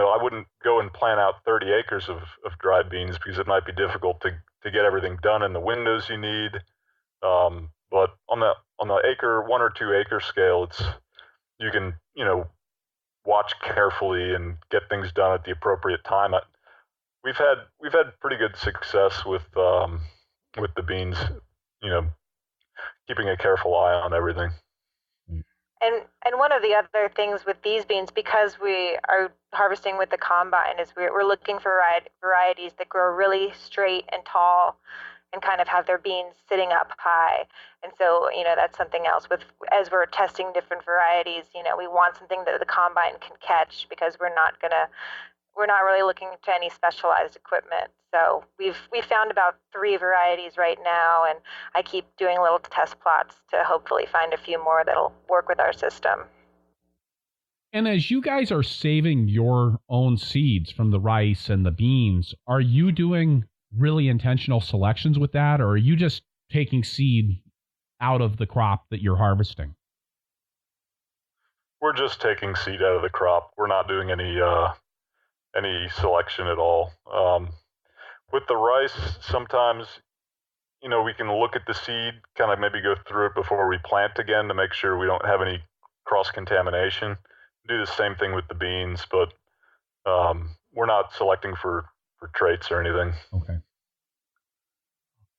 I wouldn't go and plant out 30 acres of dried beans because it might be difficult to get everything done in the windows you need. But on the acre, 1 or 2 acre scale, you can watch carefully and get things done at the appropriate time. We've had pretty good success with the beans, keeping a careful eye on everything. And one of the other things with these beans, because we are harvesting with the combine, is we're looking for varieties that grow really straight and tall, and kind of have their beans sitting up high. And so, that's something else as we're testing different varieties, we want something that the combine can catch, because we're not really looking to any specialized equipment. So we found about 3 varieties right now, and I keep doing little test plots to hopefully find a few more that'll work with our system. And as you guys are saving your own seeds from the rice and the beans, are you doing really intentional selections with that, or are you just taking seed out of the crop that you're harvesting? We're just taking seed out of the crop. We're not doing any selection at all. With the rice, sometimes, we can look at the seed, kind of maybe go through it before we plant again to make sure we don't have any cross-contamination. Do the same thing with the beans, but we're not selecting for traits or anything. Okay.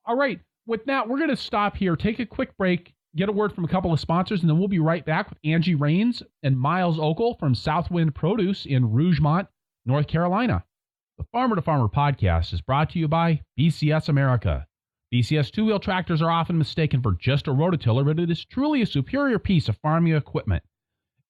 All right. With that, we're going to stop here, take a quick break, get a word from a couple of sponsors, and then we'll be right back with Angie Rains and Miles Okal from Southwind Produce in Rougemont, North Carolina. The Farmer to Farmer podcast is brought to you by BCS America. BCS two-wheel tractors are often mistaken for just a rototiller, but it is truly a superior piece of farming equipment.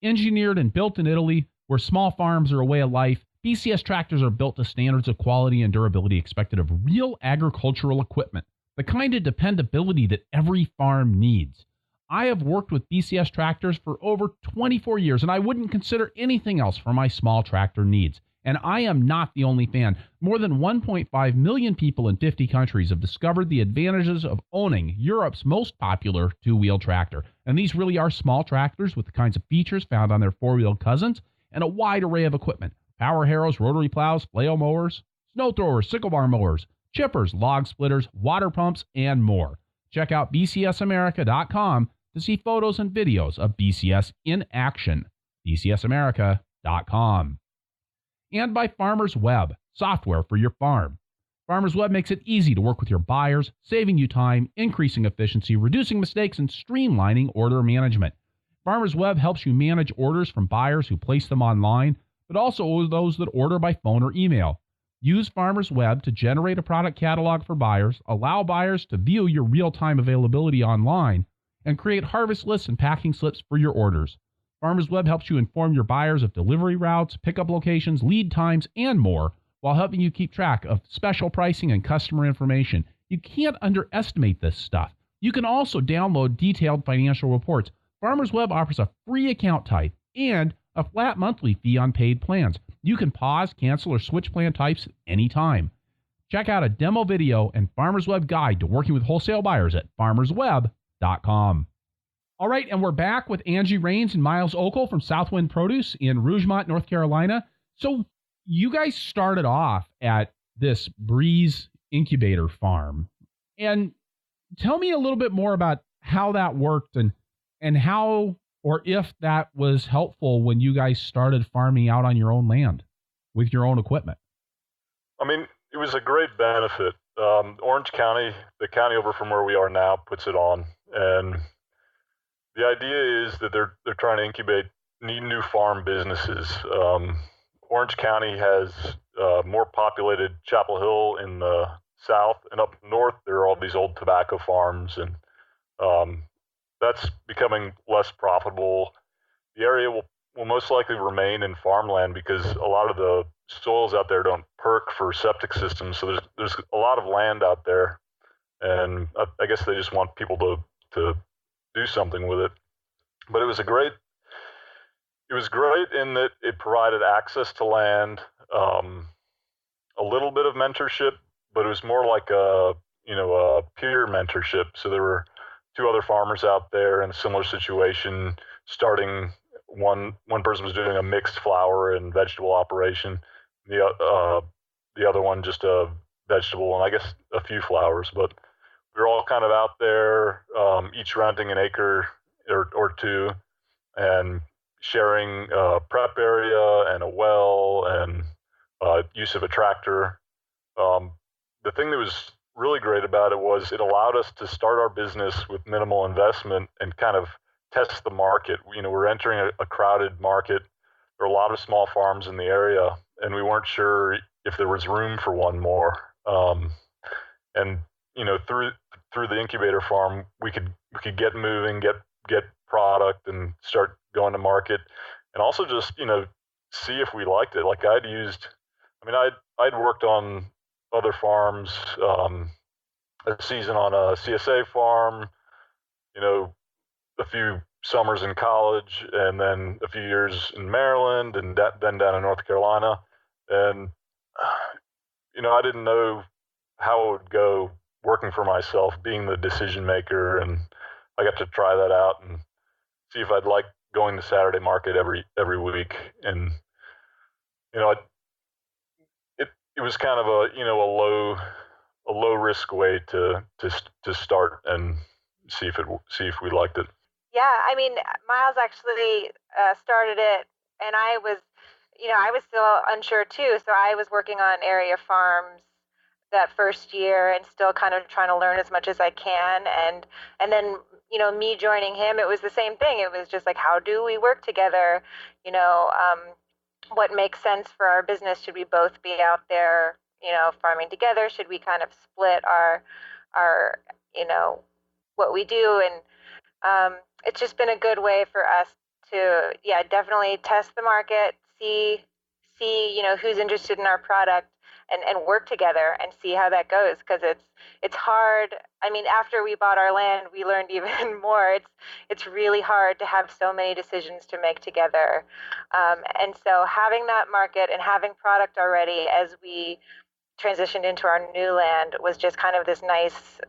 Engineered and built in Italy, where small farms are a way of life, BCS tractors are built to standards of quality and durability expected of real agricultural equipment, the kind of dependability that every farm needs. I have worked with BCS tractors for over 24 years, and I wouldn't consider anything else for my small tractor needs. And I am not the only fan. More than 1.5 million people in 50 countries have discovered the advantages of owning Europe's most popular two-wheel tractor. And these really are small tractors with the kinds of features found on their four-wheel cousins and a wide array of equipment. Power harrows, rotary plows, flail mowers, snow throwers, sickle bar mowers, chippers, log splitters, water pumps, and more. Check out bcsamerica.com to see photos and videos of BCS in action. bcsamerica.com. And by Farmers Web, software for your farm. Farmers Web makes it easy to work with your buyers, saving you time, increasing efficiency, reducing mistakes, and streamlining order management. Farmers Web helps you manage orders from buyers who place them online, but also those that order by phone or email. Use Farmers Web to generate a product catalog for buyers, allow buyers to view your real-time availability online, and create harvest lists and packing slips for your orders. Farmers Web helps you inform your buyers of delivery routes, pickup locations, lead times, and more, while helping you keep track of special pricing and customer information. You can't underestimate this stuff. You can also download detailed financial reports. Farmers Web offers a free account type and a flat monthly fee on paid plans. You can pause, cancel, or switch plan types anytime. Check out a demo video and Farmers Web guide to working with wholesale buyers at farmersweb.com. All right, and we're back with Angie Rains and Miles Okal from Southwind Produce in Rougemont, North Carolina. So you guys started off at this Breeze incubator farm. And tell me a little bit more about how that worked and how or if that was helpful when you guys started farming out on your own land with your own equipment. I mean, it was a great benefit. Orange County, the county over from where we are now, puts it on. And the idea is that they're trying to incubate new farm businesses. Orange County has more populated Chapel Hill in the south, and up north there are all these old tobacco farms, and that's becoming less profitable. The area will most likely remain in farmland because a lot of the soils out there don't perk for septic systems. So there's a lot of land out there, and I guess they just want people to do something with it. But it was great in that it provided access to land, a little bit of mentorship, but it was more like a peer mentorship. So there were 2 other farmers out there in a similar situation, starting one person was doing a mixed flower and vegetable operation, the other one just a vegetable and I guess a few flowers, but we were all kind of out there, each renting an acre or 2, and sharing a prep area and a well and use of a tractor. The thing that was really great about it was it allowed us to start our business with minimal investment and kind of test the market. We're entering a crowded market. There are a lot of small farms in the area, and we weren't sure if there was room for one more. And through the incubator farm, we could get moving, get product, and start going to market, and also just see if we liked it. Like I'd worked on other farms, a season on a CSA farm, a few summers in college, and then a few years in Maryland, and then down in North Carolina, and I didn't know how it would go working for myself, being the decision maker, and I got to try that out and see if I'd like going to Saturday market every week. And it was kind of a low risk way to start and see if we liked it. Yeah, I mean, Miles actually started it, and I was still unsure too. So I was working on area farms that first year and still kind of trying to learn as much as I can. And then, me joining him, it was the same thing. It was just like, how do we work together? What makes sense for our business? Should we both be out there, farming together? Should we kind of split our what we do? And it's just been a good way for us to, yeah, definitely test the market, see, who's interested in our product, and work together and see how that goes. Because it's hard. I mean, after we bought our land, we learned even more. It's really hard to have so many decisions to make together. And so having that market and having product already as we transitioned into our new land was just kind of this nice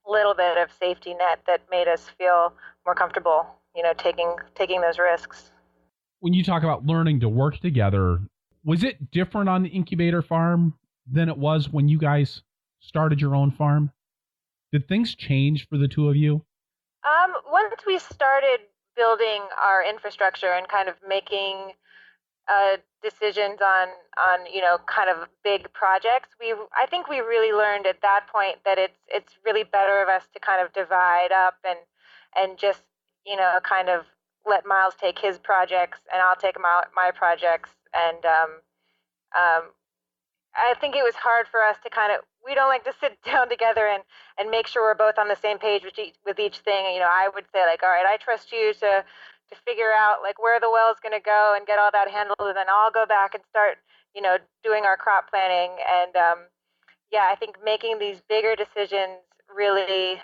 little bit of safety net that made us feel more comfortable, taking those risks. When you talk about learning to work together, was it different on the incubator farm than it was when you guys started your own farm? Did things change for the two of you? Once we started building our infrastructure and kind of making decisions on kind of big projects, I think we really learned at that point that it's really better of us to kind of divide up and just kind of let Miles take his projects and I'll take my projects. And I think it was hard for us to we don't like to sit down together and make sure we're both on the same page with each thing. I would say like, all right, I trust you to figure out like where the well is going to go and get all that handled, and then I'll go back and start, doing our crop planning. And yeah, I think making these bigger decisions really,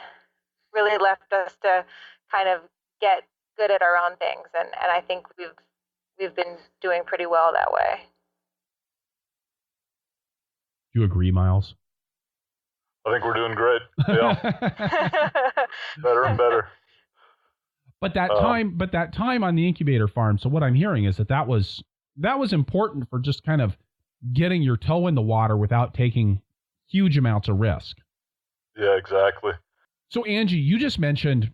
really left us to kind of get good at our own things, and I think we've been doing pretty well that way. Do you agree, Miles? I think we're doing great. Yeah. Better and better. But that time on the incubator farm, so what I'm hearing is that was important for just kind of getting your toe in the water without taking huge amounts of risk. Yeah, exactly. So Angie, you just mentioned,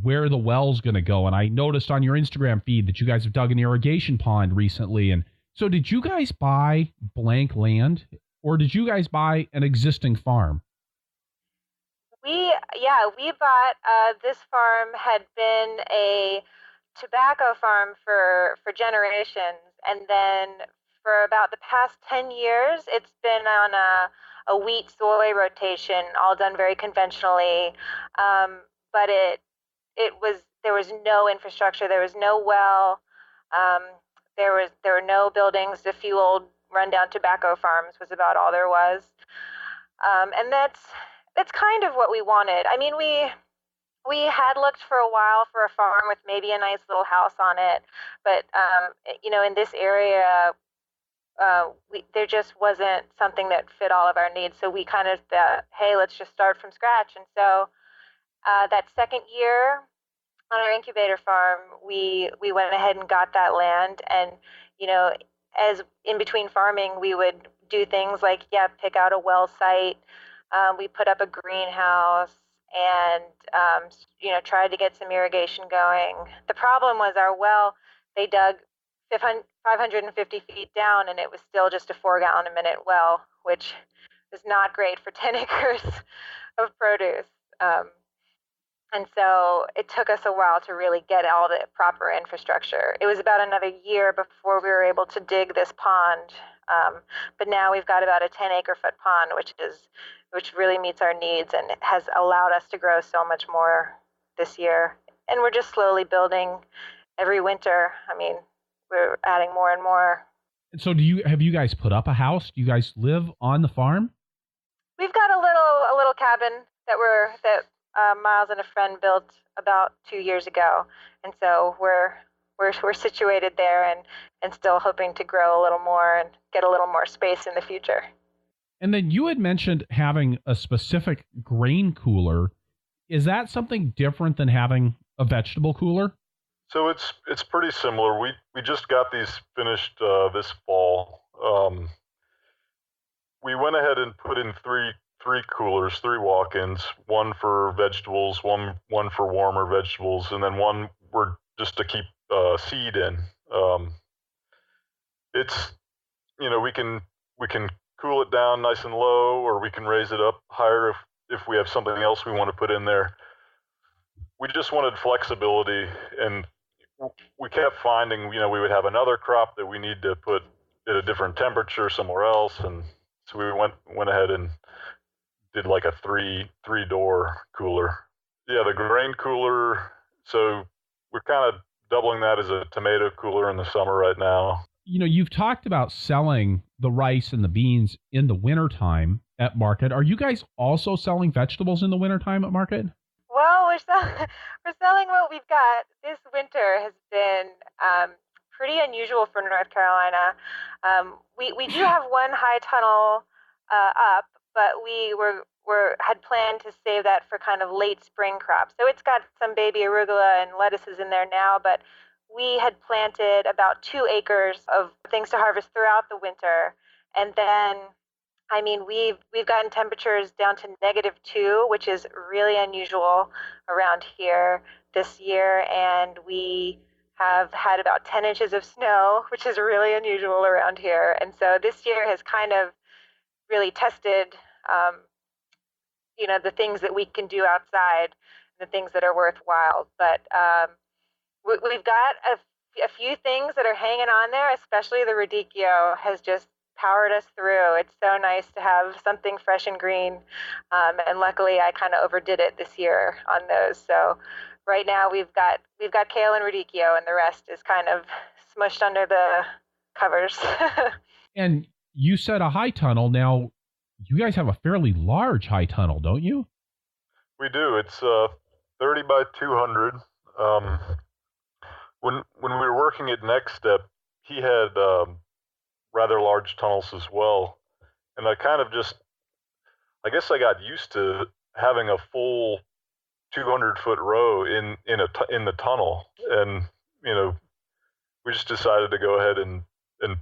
where the well's going to go. And I noticed on your Instagram feed that you guys have dug an irrigation pond recently. And so did you guys buy blank land, or did you guys buy an existing farm? We bought, this farm had been a tobacco farm for generations, and then for about the past 10 years, it's been on a wheat soy rotation, all done very conventionally. But there was no infrastructure, there was no well, there were no buildings. A few old rundown tobacco farms was about all there was, and that's kind of what we wanted. I mean, we had looked for a while for a farm with maybe a nice little house on it, but in this area, there just wasn't something that fit all of our needs. So we kind of thought, hey, let's just start from scratch. And so that second year on our incubator farm, we went ahead and got that land. And as in between farming, we would do things like pick out a well site. We put up a greenhouse and tried to get some irrigation going. The problem was our well, they dug 550 feet down, and it was still just a 4-gallon a minute well, which is not great for 10 acres of produce. And so it took us a while to really get all the proper infrastructure. It was about another year before we were able to dig this pond. But now we've got about a 10-acre-foot pond, which really meets our needs and has allowed us to grow so much more this year. And we're just slowly building every winter. I mean, we're adding more and more. So have you guys put up a house? Do you guys live on the farm? We've got a little cabin that Miles and a friend built about 2 years ago, and so we're situated there and still hoping to grow a little more and get a little more space in the future. And then you had mentioned having a specific grain cooler. Is that something different than having a vegetable cooler? So it's pretty similar. We just got these finished this fall. We went ahead and put in three coolers, three walk-ins, one for vegetables, one for warmer vegetables, and then one just to keep seed in. It's we can cool it down nice and low, or we can raise it up higher if we have something else we want to put in there. We just wanted flexibility, and we kept finding we would have another crop that we need to put at a different temperature somewhere else, and so we went ahead and did like a three door cooler. Yeah, the grain cooler. So we're kind of doubling that as a tomato cooler in the summer right now. You've talked about selling the rice and the beans in the wintertime at market. Are you guys also selling vegetables in the wintertime at market? Well, we're selling what we've got. This winter has been pretty unusual for North Carolina. We do have one high tunnel up, but we had planned to save that for kind of late spring crops. So it's got some baby arugula and lettuces in there now, but we had planted about 2 acres of things to harvest throughout the winter. And then, I mean, we've gotten temperatures down to -2, which is really unusual around here this year. And we have had about 10 inches of snow, which is really unusual around here. And so this year has kind of really tested the things that we can do outside, the things that are worthwhile. But we've got a few things that are hanging on there, especially the radicchio has just powered us through. It's so nice to have something fresh and green. And luckily I kind of overdid it this year on those. So right now we've got kale and radicchio, and the rest is kind of smushed under the covers. And you said a high tunnel. Now, you guys have a fairly large high tunnel, don't you? We do. It's 30 by 200. When we were working at Next Step, he had rather large tunnels as well, and I guess I got used to having a full 200-foot row in the tunnel, and we just decided to go ahead and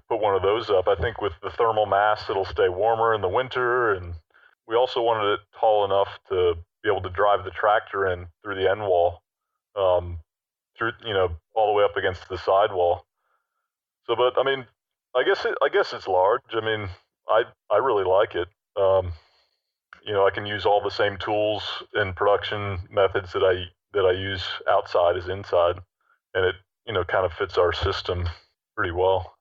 put one of those up. I think with the thermal mass, it'll stay warmer in the winter, and we also wanted it tall enough to be able to drive the tractor in through the end wall, through all the way up against the sidewall. So, but I mean, I guess it's large. I mean, I really like it. I can use all the same tools and production methods that I use outside as inside, and it kind of fits our system pretty well.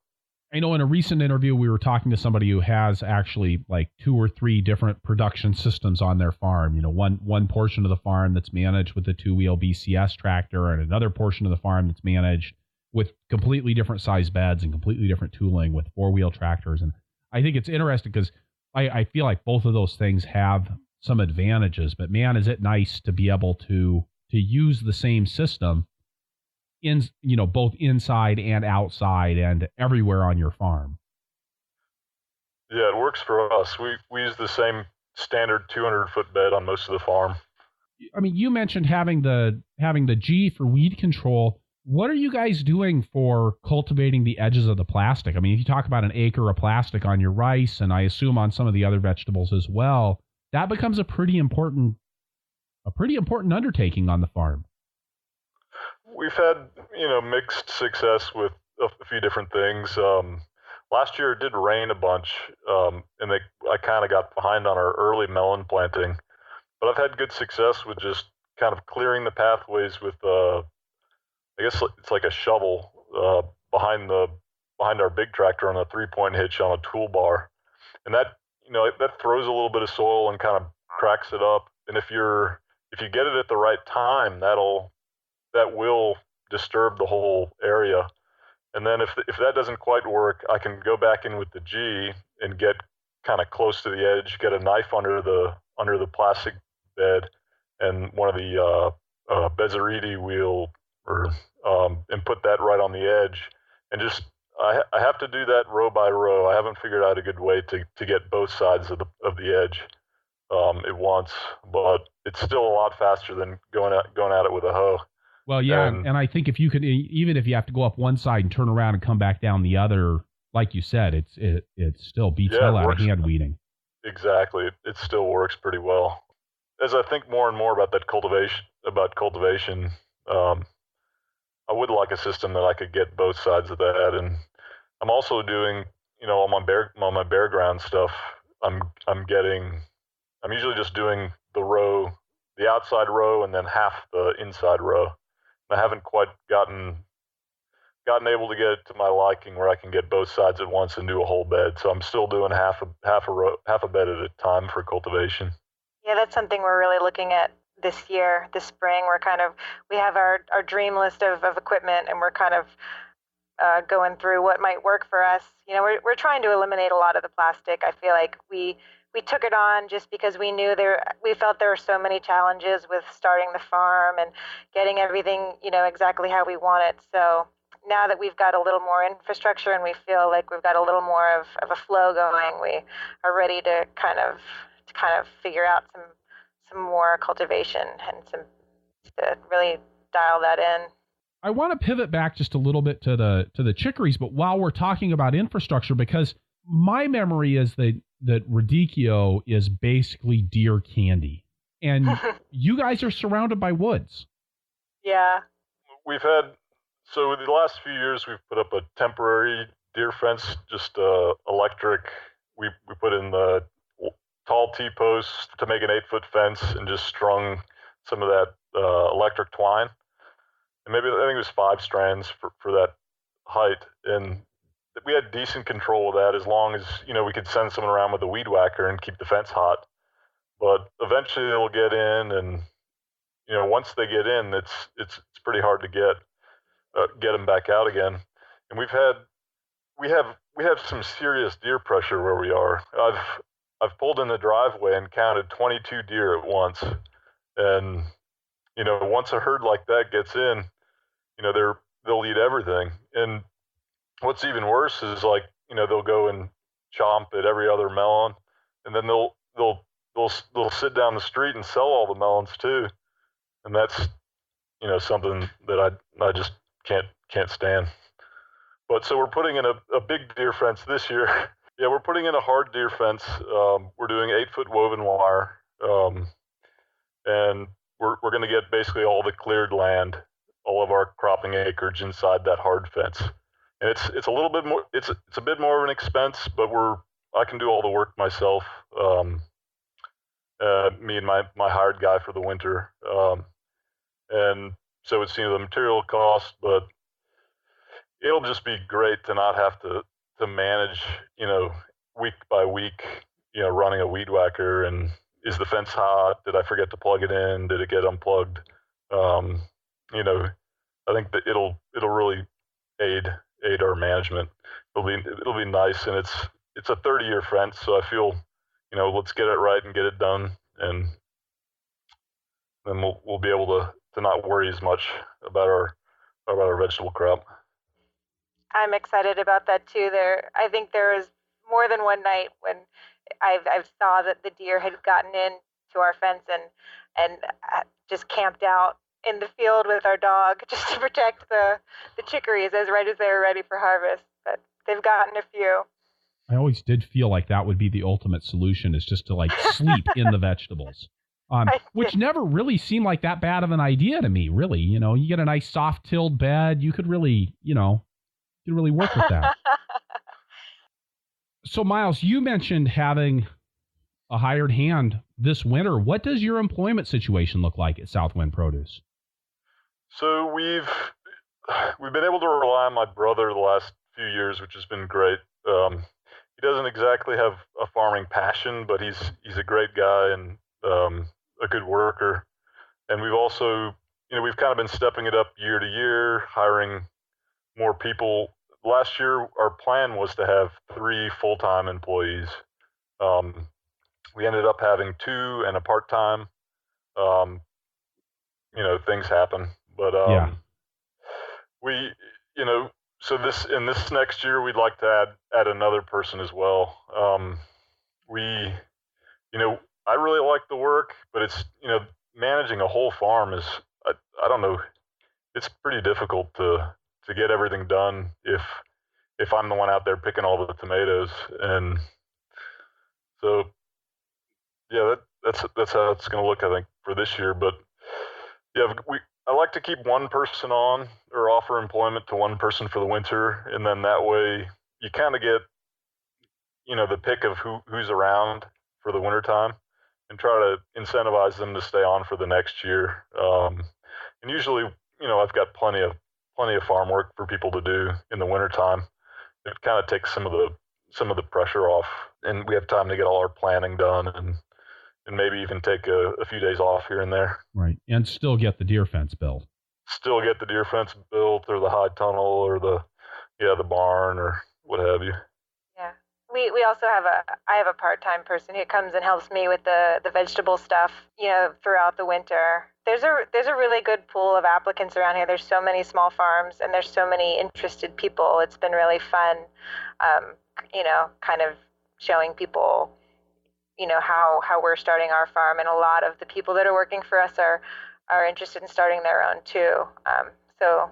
I know in a recent interview, we were talking to somebody who has actually like 2 or 3 different production systems on their farm. One portion of the farm that's managed with the 2-wheel BCS tractor, and another portion of the farm that's managed with completely different size beds and completely different tooling with 4-wheel tractors. And I think it's interesting because I feel like both of those things have some advantages, but man, is it nice to be able to use the same system in both inside and outside and everywhere on your farm. Yeah, it works for us. We use the same standard 200-foot bed on most of the farm. I mean, you mentioned having the G for weed control. What are you guys doing for cultivating the edges of the plastic? I mean, if you talk about an acre of plastic on your rice, and I assume on some of the other vegetables as well, that becomes a pretty important undertaking on the farm. We've had, mixed success with a few different things. Last year it did rain a bunch, and I kind of got behind on our early melon planting. But I've had good success with just kind of clearing the pathways with, I guess it's like a shovel behind our big tractor on a 3-point hitch on a toolbar, and that that throws a little bit of soil and kind of cracks it up. And if you get it at the right time, that will disturb the whole area. And then if that doesn't quite work, I can go back in with the G and get kind of close to the edge, get a knife under the plastic bed and one of the Bezzariti wheel, and put that right on the edge. And just I have to do that row by row. I haven't figured out a good way to get both sides of the edge at once, but it's still a lot faster than going at it with a hoe. Well, yeah, and I think if you could, even if you have to go up one side and turn around and come back down the other, like you said, it still beats hell out of hand weeding. Exactly, it still works pretty well. As I think more and more about cultivation, I would like a system that I could get both sides of that. And I'm also doing, on my bare ground stuff, I'm usually just doing the outside row and then half the inside row. I haven't quite gotten able to get it to my liking where I can get both sides at once and do a whole bed. So I'm still doing half a bed at a time for cultivation. Yeah, that's something we're really looking at this spring. We have our dream list of equipment, and we're kind of going through what might work for us. We're trying to eliminate a lot of the plastic. I feel like we took it on just because we felt there were so many challenges with starting the farm and getting everything, exactly how we want it. So now that we've got a little more infrastructure and we feel like we've got a little more of a flow going, we are ready to kind of figure out some more cultivation and to really dial that in. I want to pivot back just a little bit to the chicories, but while we're talking about infrastructure, because my memory is that Radicchio is basically deer candy, and you guys are surrounded by woods. Yeah. So in the last few years, we've put up a temporary deer fence, just electric. We put in the tall T-posts to make an 8-foot fence and just strung some of that electric twine. And maybe I think it was 5 strands for that height. And we had decent control of that as long as, we could send someone around with a weed whacker and keep the fence hot. But eventually they'll get in, and, once they get in, it's pretty hard to get them back out again. And we have some serious deer pressure where we are. I've pulled in the driveway and counted 22 deer at once. And, once a herd like that gets in, they'll eat everything. And what's even worse is they'll go and chomp at every other melon, and then they'll sit down the street and sell all the melons too. And that's, something that I just can't stand. But so we're putting in a big deer fence this year. Yeah, we're putting in a hard deer fence. We're doing 8-foot woven wire, and we're going to get basically all the cleared land, all of our cropping acreage inside that hard fence. And it's a little bit more. It's a bit more of an expense, but I can do all the work myself. Me and my hired guy for the winter, and so it's the material cost, but it'll just be great to not have to manage, week by week, running a weed whacker. And is the fence hot? Did I forget to plug it in? Did it get unplugged? I think that it'll really aid our management. It'll be nice, and it's a 30-year fence, so I feel, let's get it right and get it done, and then we'll be able to not worry as much about our vegetable crop. I'm excited about that too. I think there was more than one night when I saw that the deer had gotten in to our fence and just camped out in the field with our dog just to protect the chicories as they were ready for harvest. But they've gotten a few. I always did feel like that would be the ultimate solution, is just to sleep in the vegetables. Which never really seemed like that bad of an idea to me, really. You get a nice soft tilled bed, you could really, work with that. So Miles, you mentioned having a hired hand this winter. What does your employment situation look like at Southwind Produce? So we've been able to rely on my brother the last few years, which has been great. He doesn't exactly have a farming passion, but he's a great guy and a good worker. And we've also, we've kind of been stepping it up year to year, hiring more people. Last year, our plan was to have 3 full-time employees. We ended up having 2 and a part-time. Things happen, but Yeah. we, so this next year, we'd like to add another person as well. We, I really like the work, but it's, managing a whole farm is, I don't know, it's pretty difficult to get everything done if I'm the one out there picking all the tomatoes. And so, yeah, that's how it's going to look, I think, for this year. But yeah, I like to keep one person on or offer employment to one person for the winter, and then that way you kind of get, the pick of who's around for the wintertime and try to incentivize them to stay on for the next year. And usually, I've got plenty of farm work for people to do in the wintertime. It kind of takes some of the pressure off, and we have time to get all our planning done and maybe even take a few days off here and there. Right, and still get the deer fence built. Still get the deer fence built, or the high tunnel, or the barn, or what have you. Yeah. We also have I have a part-time person who comes and helps me with the vegetable stuff, throughout the winter. There's a really good pool of applicants around here. There's so many small farms and there's so many interested people. It's been really fun, kind of showing people, how we're starting our farm. And a lot of the people that are working for us are interested in starting their own too. So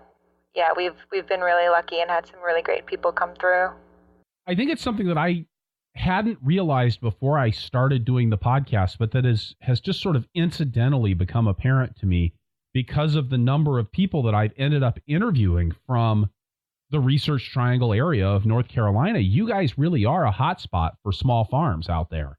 yeah, we've been really lucky and had some really great people come through. I think it's something that I hadn't realized before I started doing the podcast, but that has just sort of incidentally become apparent to me because of the number of people that I've ended up interviewing from the Research Triangle area of North Carolina. You guys really are a hotspot for small farms out there.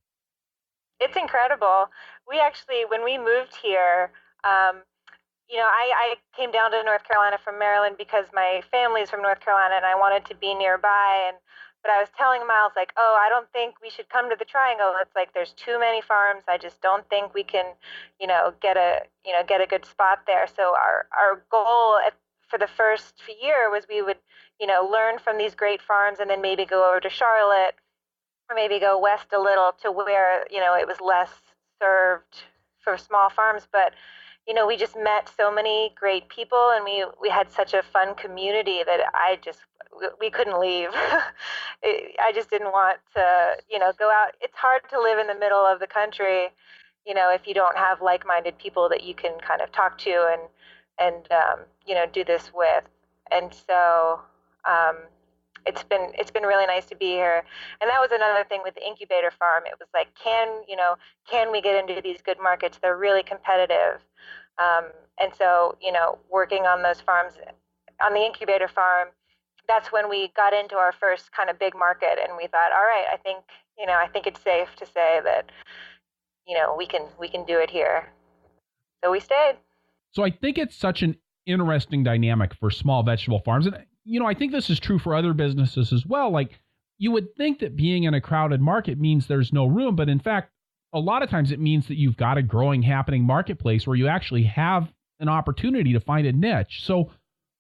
It's incredible. We actually, when we moved here, I came down to North Carolina from Maryland because my family's from North Carolina and I wanted to be nearby. But I was telling Miles, like, oh, I don't think we should come to the Triangle. It's like there's too many farms. I just don't think we can, get a good spot there. So our goal for the first year was we would, learn from these great farms and then maybe go over to Charlotte or maybe go west a little to where, it was less served for small farms. But we just met so many great people and we had such a fun community that we couldn't leave. I just didn't want to, go out. It's hard to live in the middle of the country, if you don't have like-minded people that you can kind of talk to and do this with. And so it's been really nice to be here. And that was another thing with the incubator farm. It was like, can we get into these good markets? They're really competitive. And so, working on those farms, on the incubator farm, that's when we got into our first kind of big market. And we thought, all right, I think it's safe to say that, we can do it here. So we stayed. So I think it's such an interesting dynamic for small vegetable farms. And, I think this is true for other businesses as well. Like, you would think that being in a crowded market means there's no room, but in fact, a lot of times it means that you've got a growing, happening marketplace where you actually have an opportunity to find a niche. So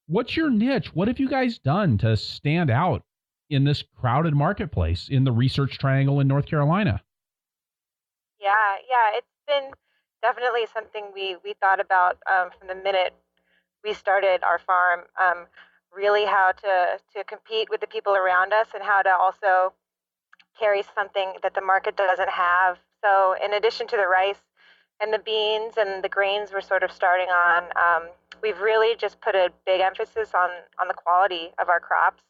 what's your niche? What have you guys done to stand out in this crowded marketplace in the Research Triangle in North Carolina? Yeah, it's been definitely something we thought about from the minute we started our farm, really how to compete with the people around us and how to also carry something that the market doesn't have. So in addition to the rice and the beans and the grains we're sort of starting on, we've really just put a big emphasis on the quality of our crops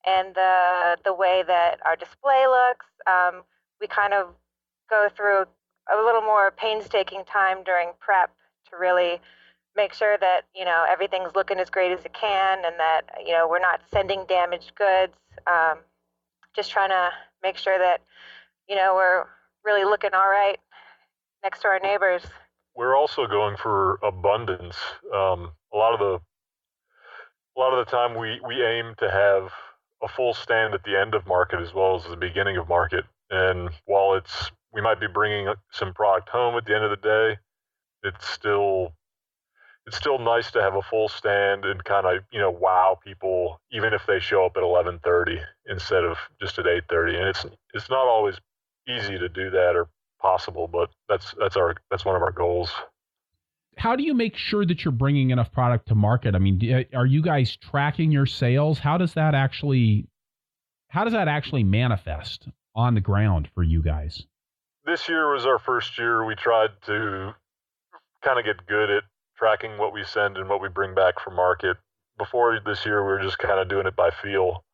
and the way that our display looks. We kind of go through a little more painstaking time during prep to really make sure that, everything's looking as great as it can and that, we're not sending damaged goods. Just trying to make sure that, we're really looking all right next to our neighbors. We're also going for abundance. A lot of the time we aim to have a full stand at the end of market as well as the beginning of market. And while we might be bringing some product home at the end of the day, it's still nice to have a full stand and kind of, wow people, even if they show up at 11:30 instead of just at 8:30. And it's not always easy to do that or possible, but that's one of our goals. How do you make sure that you're bringing enough product to market? I mean, are you guys tracking your sales? How does that actually manifest on the ground for you guys? This year was our first year. We tried to kind of get good at tracking what we send and what we bring back from market. Before this year, we were just kind of doing it by feel.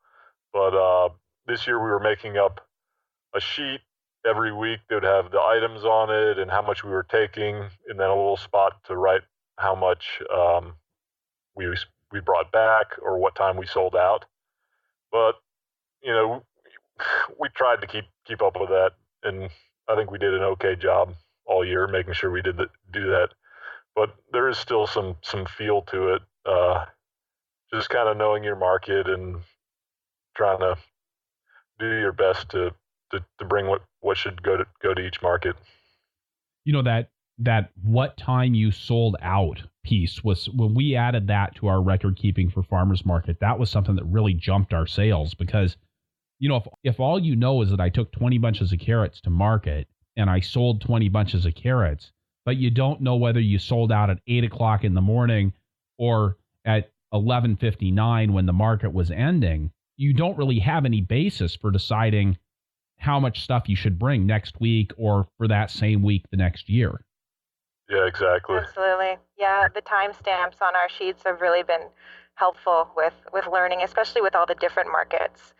But this year, we were making up a sheet every week that would have the items on it and how much we were taking, and then a little spot to write how much we brought back or what time we sold out. But we tried to keep up with that, and I think we did an okay job all year making sure we do that. But there is still some feel to it, just kind of knowing your market and trying to do your best to bring what should go to each market. That what time you sold out piece was when we added that to our record keeping for farmers market. That was something that really jumped our sales because, if all you know is that I took 20 bunches of carrots to market and I sold 20 bunches of carrots, but you don't know whether you sold out at 8 o'clock in the morning or at 11:59 when the market was ending, you don't really have any basis for deciding how much stuff you should bring next week or for that same week the next year. Yeah, exactly. Absolutely. Yeah, the timestamps on our sheets have really been helpful with learning, especially with all the different markets,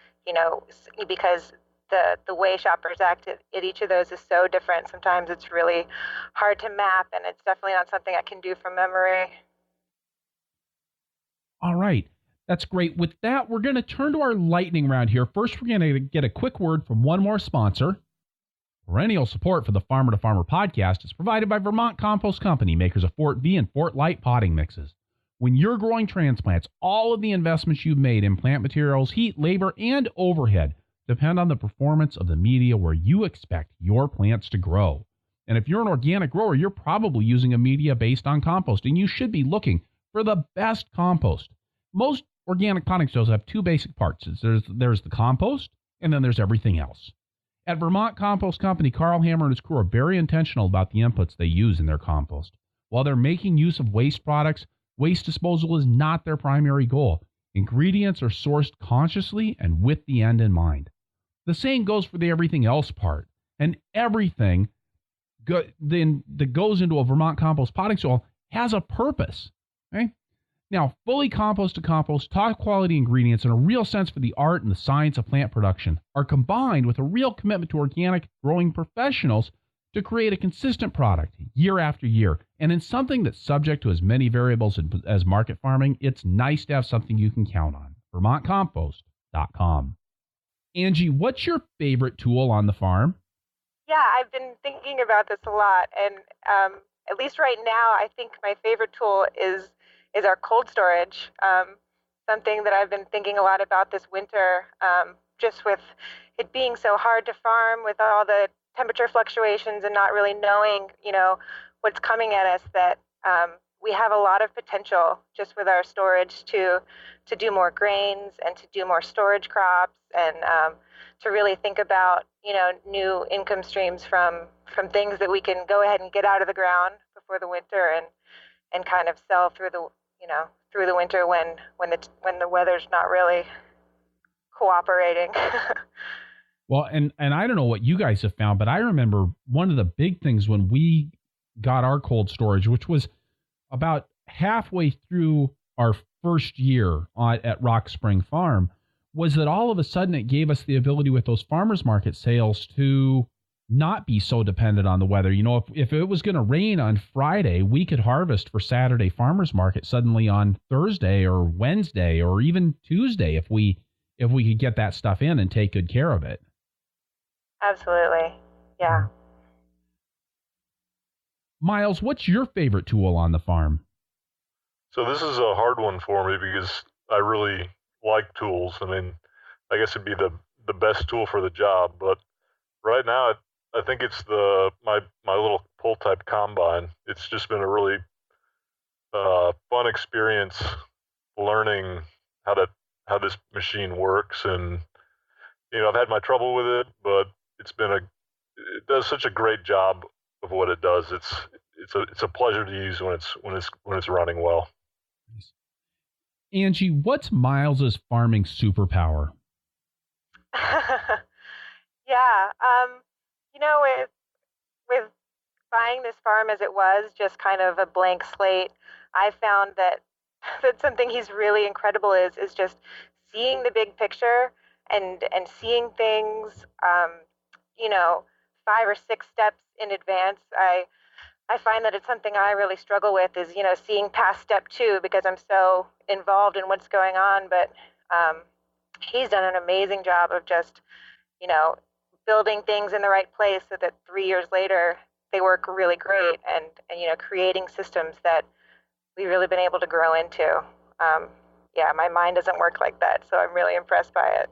because the way shoppers act at each of those is so different. Sometimes it's really hard to map, and it's definitely not something I can do from memory. All right. That's great. With that, we're going to turn to our lightning round here. First, we're going to get a quick word from one more sponsor. Perennial support for the Farmer to Farmer podcast is provided by Vermont Compost Company, makers of Fort V and Fort Light potting mixes. When you're growing transplants, all of the investments you've made in plant materials, heat, labor, and overhead depend on the performance of the media where you expect your plants to grow. And if you're an organic grower, you're probably using a media based on compost, and you should be looking for the best compost. Most organic potting soils have two basic parts. There's the compost, and then there's everything else. At Vermont Compost Company, Carl Hammer and his crew are very intentional about the inputs they use in their compost. While they're making use of waste products, waste disposal is not their primary goal. Ingredients are sourced consciously and with the end in mind. The same goes for the everything else part. And everything that goes into a Vermont compost potting soil has a purpose. Okay? Now, fully composted compost, top quality ingredients, and a real sense for the art and the science of plant production are combined with a real commitment to organic growing professionals to create a consistent product year after year. And in something that's subject to as many variables as market farming, it's nice to have something you can count on. VermontCompost.com. Angie, what's your favorite tool on the farm? Yeah, I've been thinking about this a lot. And at least right now, I think my favorite tool is our cold storage, something that I've been thinking a lot about this winter, just with it being so hard to farm with all the temperature fluctuations and not really knowing, what's coming at us, that we have a lot of potential just with our storage to do more grains and to do more storage crops and to really think about, new income streams from things that we can go ahead and get out of the ground before the winter and kind of sell through the winter when the weather's not really cooperating. Well, and I don't know what you guys have found, but I remember one of the big things when we got our cold storage, which was about halfway through our first year at Rock Spring Farm, was that all of a sudden it gave us the ability with those farmers market sales to not be so dependent on the weather. If it was going to rain on Friday, we could harvest for Saturday farmers market suddenly on Thursday or Wednesday or even Tuesday if we could get that stuff in and take good care of it. Absolutely. Yeah. Miles, what's your favorite tool on the farm? So this is a hard one for me because I really like tools. I mean, I guess it'd be the best tool for the job, but right now I think it's my little pull type combine. It's just been a really fun experience learning how to how this machine works, and I've had my trouble with it, but it does such a great job of what it does. It's a pleasure to use when it's running well. Angie, what's Miles's farming superpower? Yeah, with buying this farm as it was, just kind of a blank slate, I found that that something he's really incredible is just seeing the big picture and seeing things, you know, 5 or 6 steps in advance. I find that it's something I really struggle with is, seeing past step 2 because I'm so involved in what's going on. But he's done an amazing job of just, you know, building things in the right place so that 3 years later they work really great and creating systems that we've really been able to grow into. Yeah, my mind doesn't work like that, so I'm really impressed by it.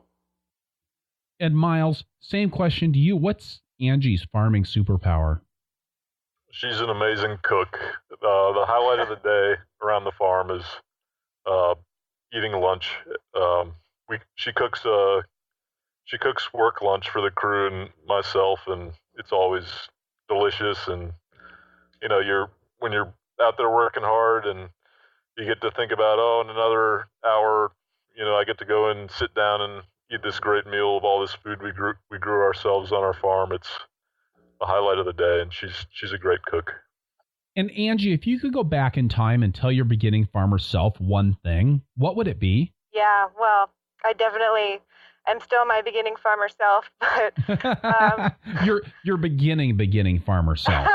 And Miles, same question to you. What's Angie's farming superpower? She's an amazing cook. The highlight of the day around the farm is eating lunch. She cooks work lunch for the crew and myself, and it's always delicious. And when you're out there working hard and you get to think about, in another hour, I get to go and sit down and eat this great meal of all this food we grew ourselves on our farm. It's a highlight of the day, and she's a great cook. And Angie, if you could go back in time and tell your beginning farmer self one thing, what would it be? Yeah, well, I definitely am still my beginning farmer self, but your beginning farmer self.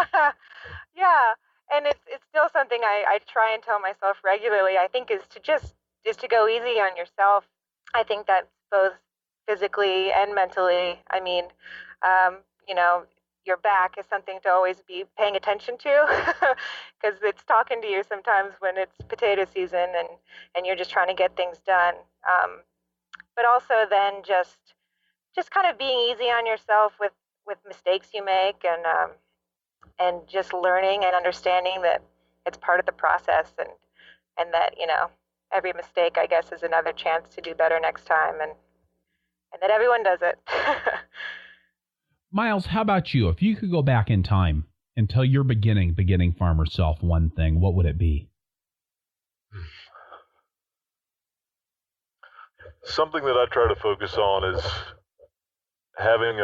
Yeah, and it's still something I try and tell myself regularly. I think is to go easy on yourself. I think that's both physically and mentally. I mean, your back is something to always be paying attention to because it's talking to you sometimes when it's potato season and you're just trying to get things done. But also then just kind of being easy on yourself with mistakes you make and just learning and understanding that it's part of the process and that, every mistake, I guess, is another chance to do better next time and that everyone does it. Miles, how about you? If you could go back in time and tell your beginning farmer self one thing, what would it be? Something that I try to focus on is having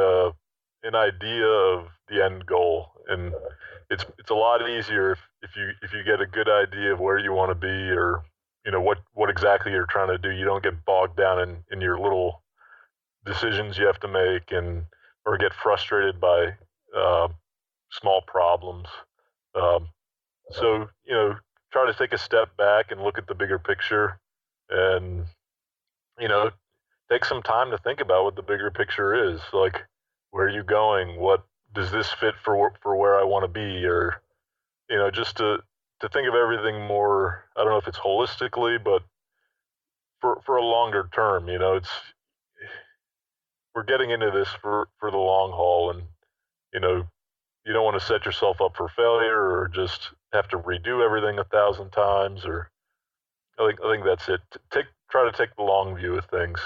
an idea of the end goal, and it's a lot easier if you get a good idea of where you want to be or what exactly you're trying to do. You don't get bogged down in your little decisions you have to make or get frustrated by small problems. So try to take a step back and look at the bigger picture, and take some time to think about what the bigger picture is. Like, where are you going? What does this fit for where I want to be? Or just to think of everything more. I don't know if it's holistically, but for a longer term. We're getting into this for the long haul, and you don't want to set yourself up for failure or just have to redo everything 1,000 times. Or I think that's it. Try to take the long view of things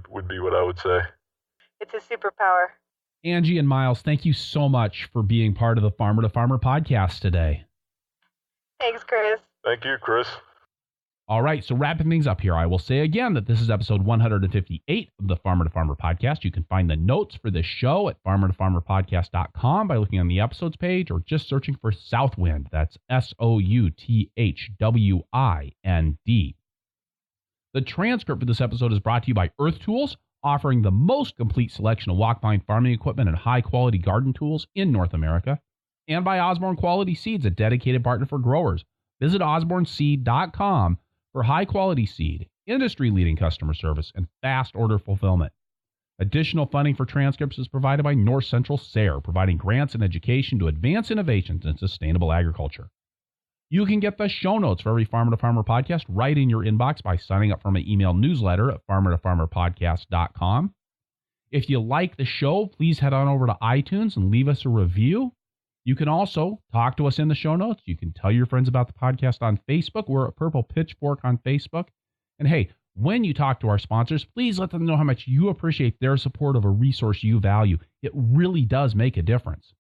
would be what I would say. It's a superpower. Angie and Miles, thank you so much for being part of the Farmer to Farmer podcast today. Thanks, Chris. Thank you, Chris. All right, so wrapping things up here, I will say again that this is episode 158 of the Farmer to Farmer podcast. You can find the notes for this show at farmertofarmerpodcast.com by looking on the episodes page or just searching for Southwind. That's SOUTHWIND. The transcript for this episode is brought to you by Earth Tools, offering the most complete selection of walk-behind farming equipment and high-quality garden tools in North America, and by Osborne Quality Seeds, a dedicated partner for growers. Visit osborneseed.com for high-quality seed, industry-leading customer service, and fast order fulfillment. Additional funding for transcripts is provided by North Central SARE, providing grants and education to advance innovations in sustainable agriculture. You can get the show notes for every Farmer to Farmer podcast right in your inbox by signing up for my email newsletter at farmertofarmerpodcast.com. If you like the show, please head on over to iTunes and leave us a review. You can also talk to us in the show notes. You can tell your friends about the podcast on Facebook. We're at Purple Pitchfork on Facebook. And hey, when you talk to our sponsors, please let them know how much you appreciate their support of a resource you value. It really does make a difference.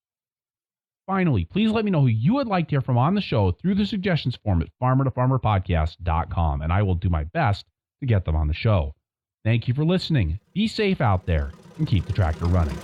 Finally, please let me know who you would like to hear from on the show through the suggestions form at farmertofarmerpodcast.com, and I will do my best to get them on the show. Thank you for listening. Be safe out there and keep the tractor running.